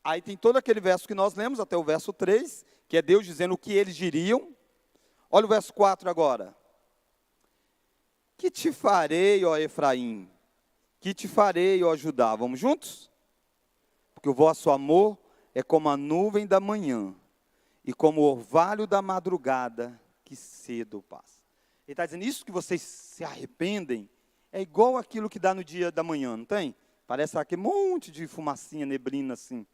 Aí tem todo aquele verso que nós lemos, até o verso 3, que é Deus dizendo o que eles diriam. Olha o verso 4 agora. Que te farei, ó Efraim? Que te farei, ó Judá? Vamos juntos? Porque o vosso amor é como a nuvem da manhã e como o orvalho da madrugada que cedo passa. Ele está dizendo, isso que vocês se arrependem é igual aquilo que dá no dia da manhã, não tem? Parece aquele monte de fumacinha, neblina assim.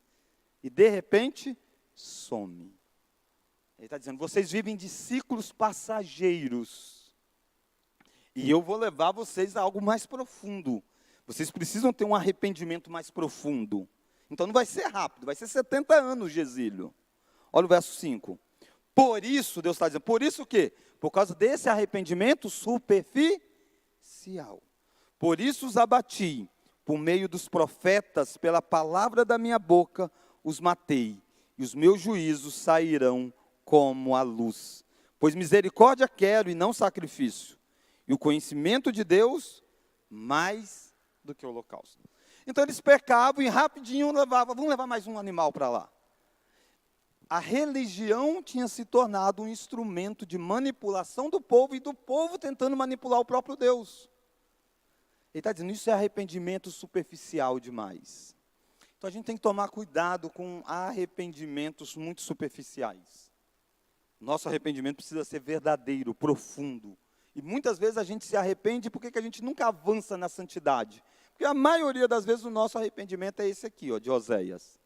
E de repente, some. Ele está dizendo, vocês vivem de ciclos passageiros. E eu vou levar vocês a algo mais profundo. Vocês precisam ter um arrependimento mais profundo. Então não vai ser rápido, vai ser 70 anos de exílio. Olha o verso 5. Por isso, Deus está dizendo, por isso o quê? Por causa desse arrependimento superficial. Por isso os abati, por meio dos profetas, pela palavra da minha boca, os matei. E os meus juízos sairão como a luz. Pois misericórdia quero e não sacrifício. E o conhecimento de Deus, mais do que o holocausto. Então eles pecavam e rapidinho levavam, vamos levar mais um animal para lá. A religião tinha se tornado um instrumento de manipulação do povo, e do povo tentando manipular o próprio Deus. Ele está dizendo, isso é arrependimento superficial demais. Então a gente tem que tomar cuidado com arrependimentos muito superficiais. Nosso arrependimento precisa ser verdadeiro, profundo. E muitas vezes a gente se arrepende porque a gente nunca avança na santidade. Porque a maioria das vezes o nosso arrependimento é esse aqui, ó, de Oséias.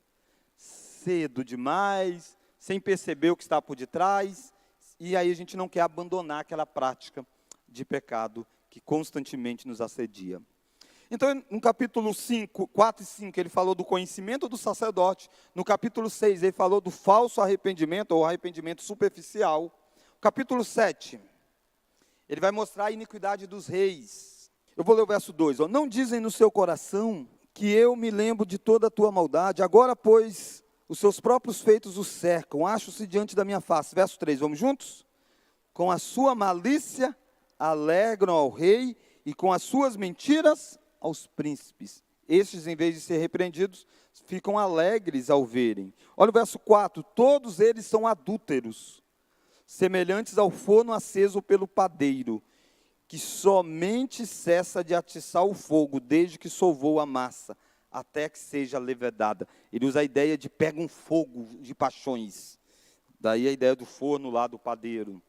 Cedo demais, sem perceber o que está por detrás, e aí a gente não quer abandonar aquela prática de pecado que constantemente nos assedia. Então, no capítulo 4 e 5, ele falou do conhecimento do sacerdote. No capítulo 6, ele falou do falso arrependimento, ou arrependimento superficial. No capítulo 7, ele vai mostrar a iniquidade dos reis. Eu vou ler o verso 2. Ó. Não dizem no seu coração que eu me lembro de toda a tua maldade. Agora, pois, os seus próprios feitos os cercam. Acham-se diante da minha face. Verso 3, vamos juntos? Com a sua malícia alegram ao rei, e com as suas mentiras aos príncipes. Estes, em vez de ser repreendidos, ficam alegres ao verem. Olha o verso 4. Todos eles são adúlteros, semelhantes ao forno aceso pelo padeiro, que somente cessa de atiçar o fogo, desde que sovou a massa, até que seja levedada. Ele usa a ideia de pega um fogo de paixões. Daí a ideia do forno lá do padeiro.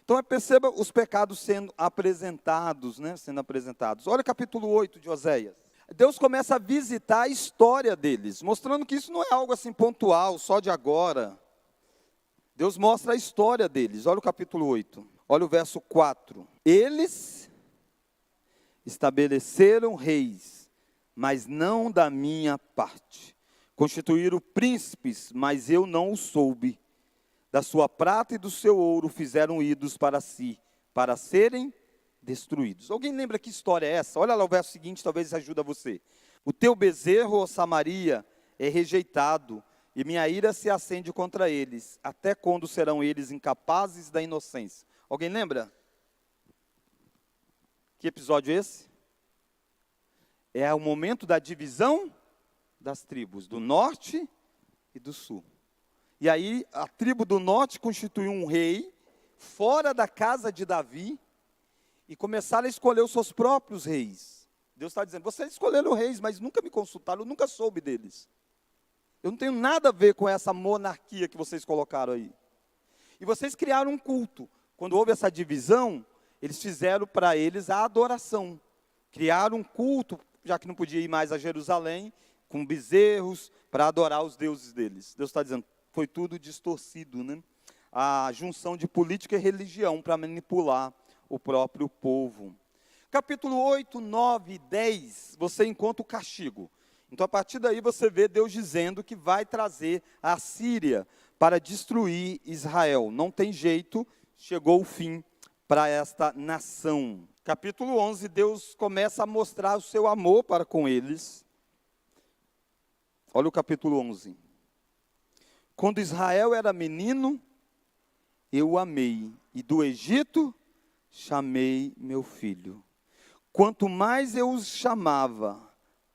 Então perceba os pecados sendo apresentados, né? Sendo apresentados. Olha o capítulo 8 de Oséias. Deus começa a visitar a história deles, mostrando que isso não é algo assim pontual, só de agora. Deus mostra a história deles. Olha o capítulo 8. Olha o verso 4. Eles estabeleceram reis, mas não da minha parte. Constituíram príncipes, mas eu não o soube. Da sua prata e do seu ouro fizeram ídolos para si, para serem destruídos. Alguém lembra que história é essa? Olha lá o verso seguinte, talvez isso ajude você. O teu bezerro, ó Samaria, é rejeitado, e minha ira se acende contra eles. Até quando serão eles incapazes da inocência? Alguém lembra? Que episódio é esse? É o momento da divisão das tribos, do norte e do sul. E aí a tribo do norte constituiu um rei, fora da casa de Davi, e começaram a escolher os seus próprios reis. Deus está dizendo, vocês escolheram reis, mas nunca me consultaram, eu nunca soube deles. Eu não tenho nada a ver com essa monarquia que vocês colocaram aí. E vocês criaram um culto. Quando houve essa divisão, eles fizeram para eles a adoração. Criaram um culto, já que não podia ir mais a Jerusalém, com bezerros, para adorar os deuses deles. Deus está dizendo, foi tudo distorcido, né? A junção de política e religião para manipular o próprio povo. Capítulo 8, 9 e 10, você encontra o castigo. Então, a partir daí, você vê Deus dizendo que vai trazer a Síria para destruir Israel. Não tem jeito, chegou o fim para esta nação. Capítulo 11, Deus começa a mostrar o seu amor para com eles. Olha o capítulo 11. Quando Israel era menino, eu o amei, e do Egito chamei meu filho. Quanto mais eu os chamava,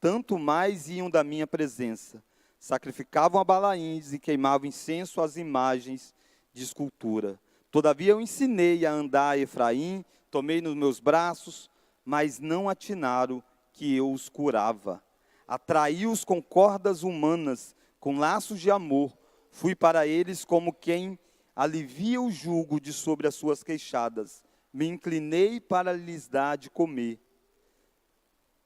tanto mais iam da minha presença. Sacrificavam a Balaíns e queimavam incenso às imagens de escultura. Todavia eu ensinei a andar a Efraim, tomei nos meus braços, mas não atinaram que eu os curava. Atraí-os com cordas humanas, com laços de amor. Fui para eles como quem alivia o jugo de sobre as suas queixadas. Me inclinei para lhes dar de comer.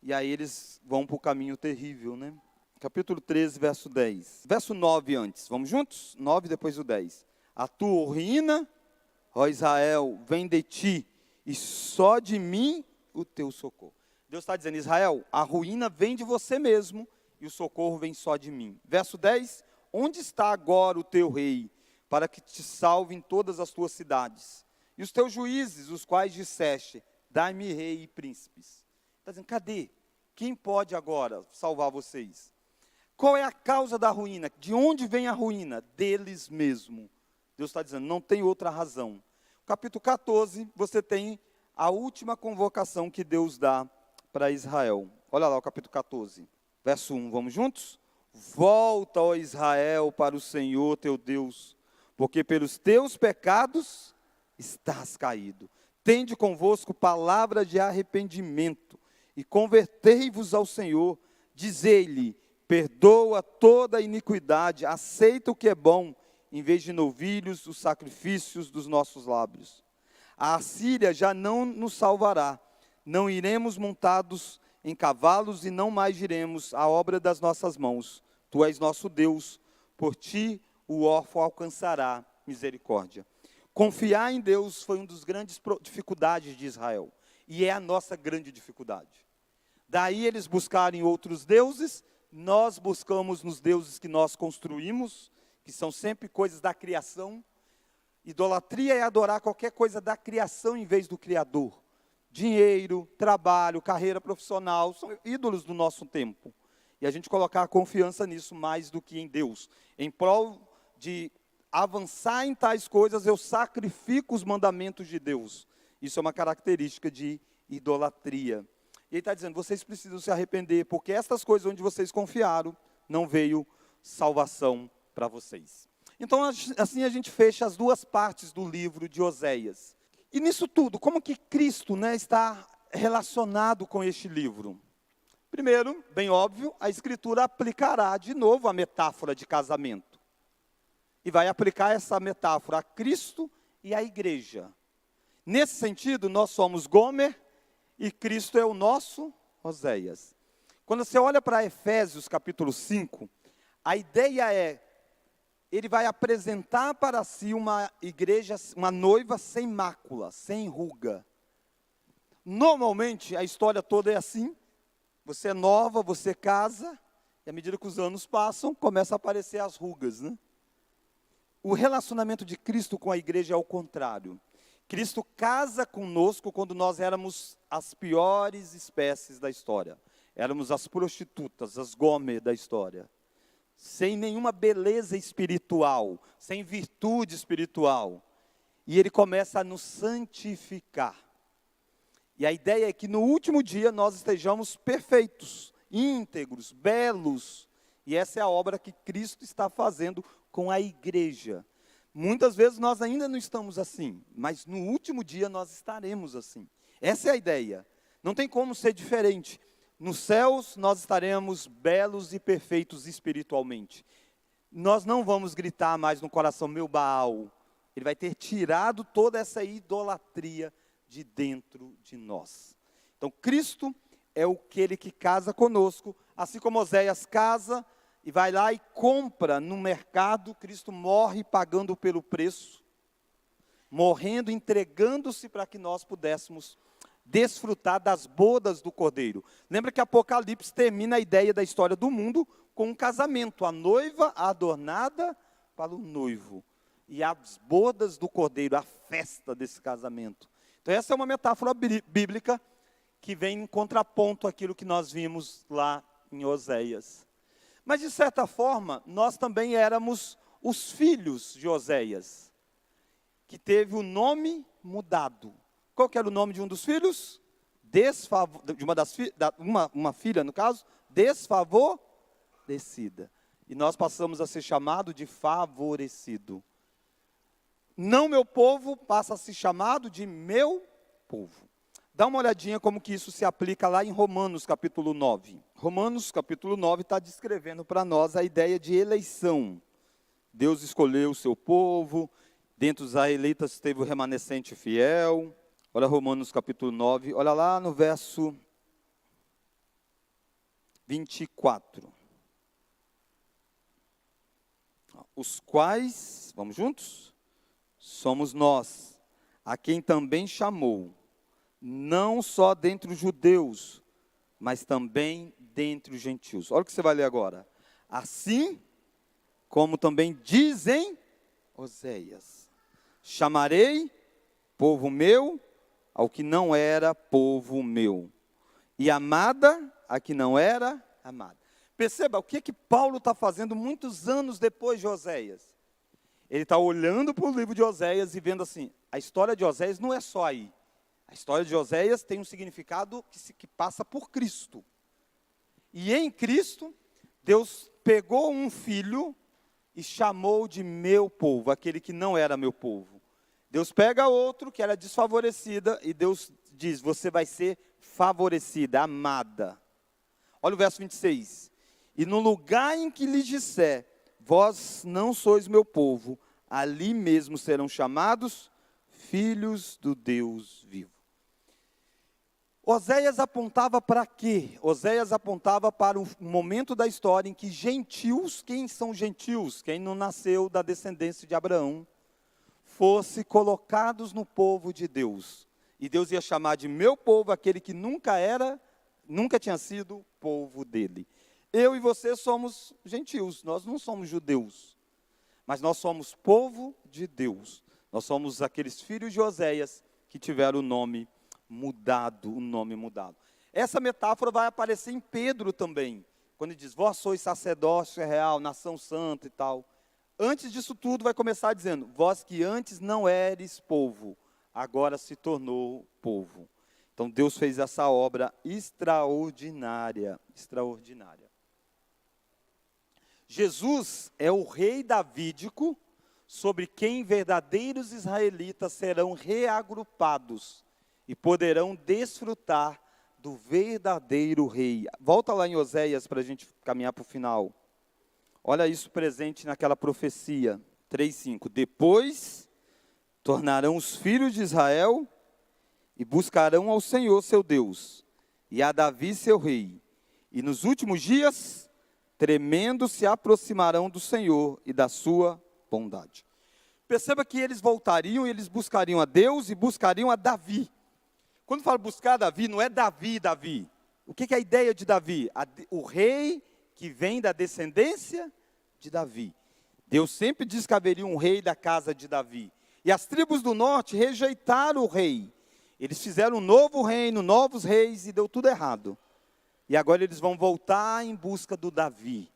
E aí eles vão para o caminho terrível, né? Capítulo 13, verso 10. Verso 9 antes, vamos juntos? 9 depois o 10. A tua ruína, ó Israel, vem de ti, e só de mim o teu socorro. Deus está dizendo, Israel, a ruína vem de você mesmo, e o socorro vem só de mim. Verso 10, onde está agora o teu rei, para que te salve em todas as tuas cidades? E os teus juízes, os quais disseste, dai-me rei e príncipes. Está dizendo, cadê? Quem pode agora salvar vocês? Qual é a causa da ruína? De onde vem a ruína? Deles mesmo. Deus está dizendo, não tem outra razão. Capítulo 14, você tem a última convocação que Deus dá para Israel. Olha lá o capítulo 14, verso 1, vamos juntos? Volta, ó Israel, para o Senhor teu Deus, porque pelos teus pecados estás caído. Tende convosco palavra de arrependimento, e convertei-vos ao Senhor, dizei-lhe, perdoa toda a iniquidade, aceita o que é bom, em vez de novilhos, os sacrifícios dos nossos lábios. A Assíria já não nos salvará, não iremos montados em cavalos e não mais diremos a obra das nossas mãos. Tu és nosso Deus, por ti o órfão alcançará misericórdia. Confiar em Deus foi uma das grandes dificuldades de Israel, e é a nossa grande dificuldade. Daí eles buscarem outros deuses, nós buscamos nos deuses que nós construímos, que são sempre coisas da criação. Idolatria é adorar qualquer coisa da criação em vez do Criador. Dinheiro, trabalho, carreira profissional, são ídolos do nosso tempo. E a gente colocar a confiança nisso mais do que em Deus. Em prol de avançar em tais coisas, eu sacrifico os mandamentos de Deus. Isso é uma característica de idolatria. E ele está dizendo, vocês precisam se arrepender, porque estas coisas onde vocês confiaram, não veio salvação para vocês. Então, assim a gente fecha as duas partes do livro de Oséias. E nisso tudo, como que Cristo, né, está relacionado com este livro? Primeiro, bem óbvio, a Escritura aplicará de novo a metáfora de casamento. E vai aplicar essa metáfora a Cristo e à igreja. Nesse sentido, nós somos Gomer e Cristo é o nosso Oséias. Quando você olha para Efésios capítulo 5, a ideia é, ele vai apresentar para si uma igreja, uma noiva sem mácula, sem ruga. Normalmente, a história toda é assim, você é nova, você casa, e à medida que os anos passam, começa a aparecer as rugas, né? O relacionamento de Cristo com a igreja é o contrário. Cristo casa conosco quando nós éramos as piores espécies da história. Éramos as prostitutas, as Gomer da história. sem nenhuma beleza espiritual, sem virtude espiritual. E ele começa a nos santificar. E a ideia é que no último dia nós estejamos perfeitos, íntegros, belos. E essa é a obra que Cristo está fazendo com a igreja. Muitas vezes nós ainda não estamos assim, mas no último dia nós estaremos assim. Essa é a ideia. Não tem como ser diferente. Nos céus nós estaremos belos e perfeitos espiritualmente. Nós não vamos gritar mais no coração, meu Baal. Ele vai ter tirado toda essa idolatria de dentro de nós. Então Cristo é aquele que casa conosco, assim como Oséias casa e vai lá e compra no mercado. Cristo morre pagando pelo preço, morrendo, entregando-se para que nós pudéssemos desfrutar das bodas do Cordeiro. Lembra que Apocalipse termina a ideia da história do mundo com um casamento, a noiva adornada para o noivo, e as bodas do Cordeiro, a festa desse casamento. Então essa é uma metáfora bíblica que vem em contraponto àquilo que nós vimos lá em Oséias. Mas de certa forma, nós também éramos os filhos de Oséias, que teve o nome mudado. Qual que era o nome de um dos filhos? De uma filha, no caso, desfavorecida. E nós passamos a ser chamado de favorecido. Não meu povo passa a ser chamado de meu povo. Dá uma olhadinha como que isso se aplica lá em Romanos capítulo 9. Romanos capítulo 9 está descrevendo para nós a ideia de eleição. Deus escolheu o seu povo, dentre os israelitas teve o remanescente fiel. Olha Romanos capítulo 9, olha lá no verso 24. Os quais, vamos juntos? Somos nós, a quem também chamou, não só dentre os judeus, mas também dentre os gentios. Olha o que você vai ler agora. Assim como também dizem Oséias, chamarei povo meu ao que não era povo meu, e amada a que não era amada. Perceba o que Paulo está fazendo muitos anos depois de Oséias. Ele está olhando para o livro de Oséias e vendo assim, a história de Oséias não é só aí. A história de Oséias tem um significado que passa por Cristo. E em Cristo, Deus pegou um filho e chamou de meu povo, aquele que não era meu povo. Deus pega outro que era desfavorecida e Deus diz, você vai ser favorecida, amada. Olha o verso 26. E no lugar em que lhes disser, vós não sois meu povo, ali mesmo serão chamados filhos do Deus vivo. Oséias apontava para quê? Oséias apontava para um momento da história em que gentios, quem são gentios? Quem não nasceu da descendência de Abraão, fosse colocados no povo de Deus. E Deus ia chamar de meu povo aquele que nunca tinha sido povo dele. Eu e você somos gentios, nós não somos judeus, mas nós somos povo de Deus. Nós somos aqueles filhos de Oséias que tiveram o nome mudado, Essa metáfora vai aparecer em Pedro também, quando ele diz, vós sois sacerdócio real, nação santa e tal. Antes disso tudo vai começar dizendo, vós que antes não eres povo, agora se tornou povo. Então Deus fez essa obra extraordinária. Jesus é o rei davídico, sobre quem verdadeiros israelitas serão reagrupados e poderão desfrutar do verdadeiro rei. Volta lá em Oséias para a gente caminhar para o final. Olha isso presente naquela profecia, 3:5. Depois tornarão os filhos de Israel e buscarão ao Senhor seu Deus, e a Davi seu rei. E nos últimos dias, tremendo, se aproximarão do Senhor e da sua bondade. Perceba que eles voltariam e eles buscariam a Deus e buscariam a Davi. Quando fala buscar Davi, não é Davi. O que é a ideia de Davi? O rei que vem da descendência de Davi. Deus sempre diz que haveria um rei da casa de Davi. E as tribos do norte rejeitaram o rei. Eles fizeram um novo reino, novos reis, e deu tudo errado. E agora eles vão voltar em busca do Davi.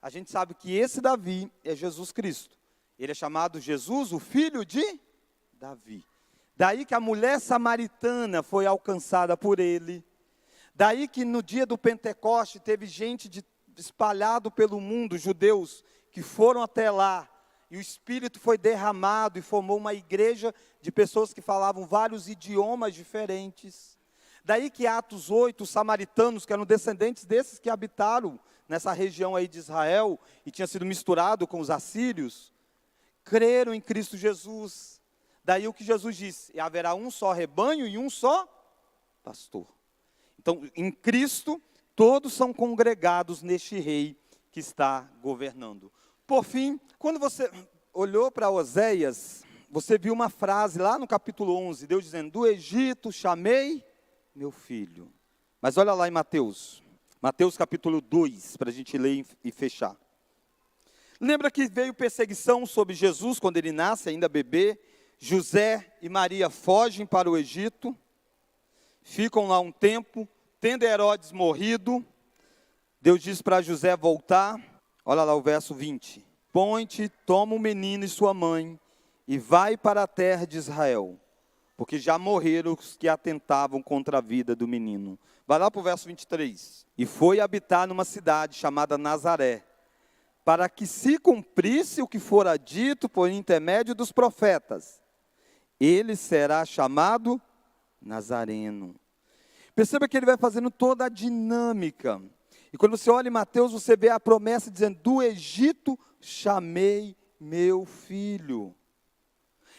a gente sabe que esse Davi é Jesus Cristo. Ele é chamado Jesus, o filho de Davi. Daí que a mulher samaritana foi alcançada por ele. Daí que no dia do Pentecoste teve gente espalhado pelo mundo, judeus, que foram até lá. E o Espírito foi derramado e formou uma igreja de pessoas que falavam vários idiomas diferentes. Daí que Atos 8, os samaritanos, que eram descendentes desses que habitaram nessa região aí de Israel, e tinha sido misturado com os assírios, creram em Cristo Jesus. Daí o que Jesus disse: haverá um só rebanho e um só pastor. Então, em Cristo, todos são congregados neste rei que está governando. Por fim, quando você olhou para Oséias, você viu uma frase lá no capítulo 11, Deus dizendo: do Egito chamei meu filho. Mas olha lá em Mateus capítulo 2, para a gente ler e fechar. Lembra que veio perseguição sobre Jesus quando ele nasce, ainda bebê. José e Maria fogem para o Egito, ficam lá um tempo, tendo Herodes morrido, Deus diz para José voltar. Olha lá o verso 20. Põe-te, toma o menino e sua mãe, e vai para a terra de Israel, porque já morreram os que atentavam contra a vida do menino. Vai lá para o verso 23. E foi habitar numa cidade chamada Nazaré, para que se cumprisse o que fora dito por intermédio dos profetas. Ele será chamado Nazareno. Perceba que ele vai fazendo toda a dinâmica. E quando você olha em Mateus, você vê a promessa dizendo: do Egito chamei meu filho.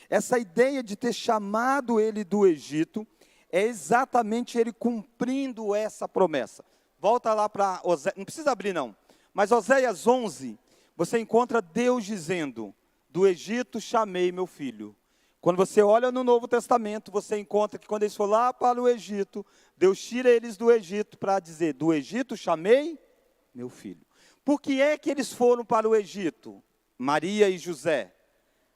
Essa ideia de ter chamado ele do Egito, é exatamente ele cumprindo essa promessa. Volta lá para Oséias, não precisa abrir não, mas Oséias 11, você encontra Deus dizendo: do Egito chamei meu filho. Quando você olha no Novo Testamento, você encontra que quando eles foram lá para o Egito, Deus tira eles do Egito para dizer: do Egito chamei meu filho. Por que é que eles foram para o Egito, Maria e José?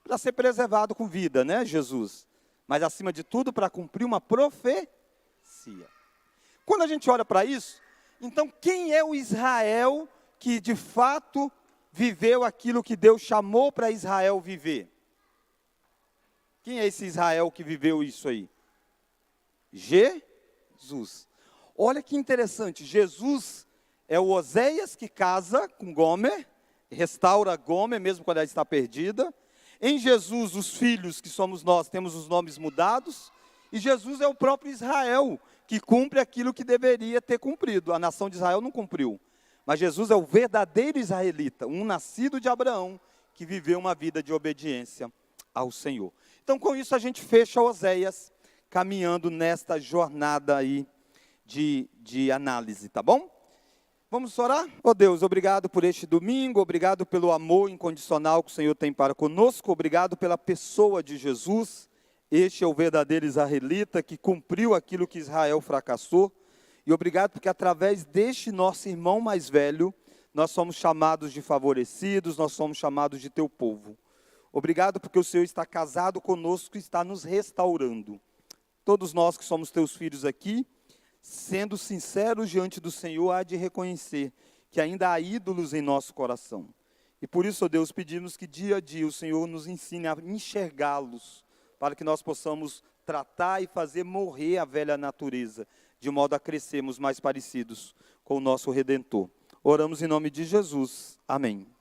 Para ser preservado com vida, né, Jesus? Mas acima de tudo, para cumprir uma profecia. Quando a gente olha para isso, então quem é o Israel que de fato viveu aquilo que Deus chamou para Israel viver? Quem é esse Israel que viveu isso aí? Jesus. Olha que interessante, Jesus é o Oséias que casa com Gomer, restaura Gomer mesmo quando ela está perdida. Em Jesus, os filhos que somos nós, temos os nomes mudados. E Jesus é o próprio Israel, que cumpre aquilo que deveria ter cumprido. A nação de Israel não cumpriu. Mas Jesus é o verdadeiro israelita, um nascido de Abraão, que viveu uma vida de obediência ao Senhor. Então, com isso, a gente fecha Oséias, caminhando nesta jornada aí de análise, tá bom? Vamos orar? Ó Deus, obrigado por este domingo, obrigado pelo amor incondicional que o Senhor tem para conosco, obrigado pela pessoa de Jesus. Este é o verdadeiro israelita que cumpriu aquilo que Israel fracassou. E obrigado porque através deste nosso irmão mais velho, nós somos chamados de favorecidos, nós somos chamados de teu povo. Obrigado porque o Senhor está casado conosco e está nos restaurando. Todos nós que somos teus filhos aqui, sendo sinceros diante do Senhor, há de reconhecer que ainda há ídolos em nosso coração. E por isso, ó Deus, pedimos que dia a dia o Senhor nos ensine a enxergá-los, para que nós possamos tratar e fazer morrer a velha natureza, de modo a crescermos mais parecidos com o nosso Redentor. Oramos em nome de Jesus. Amém.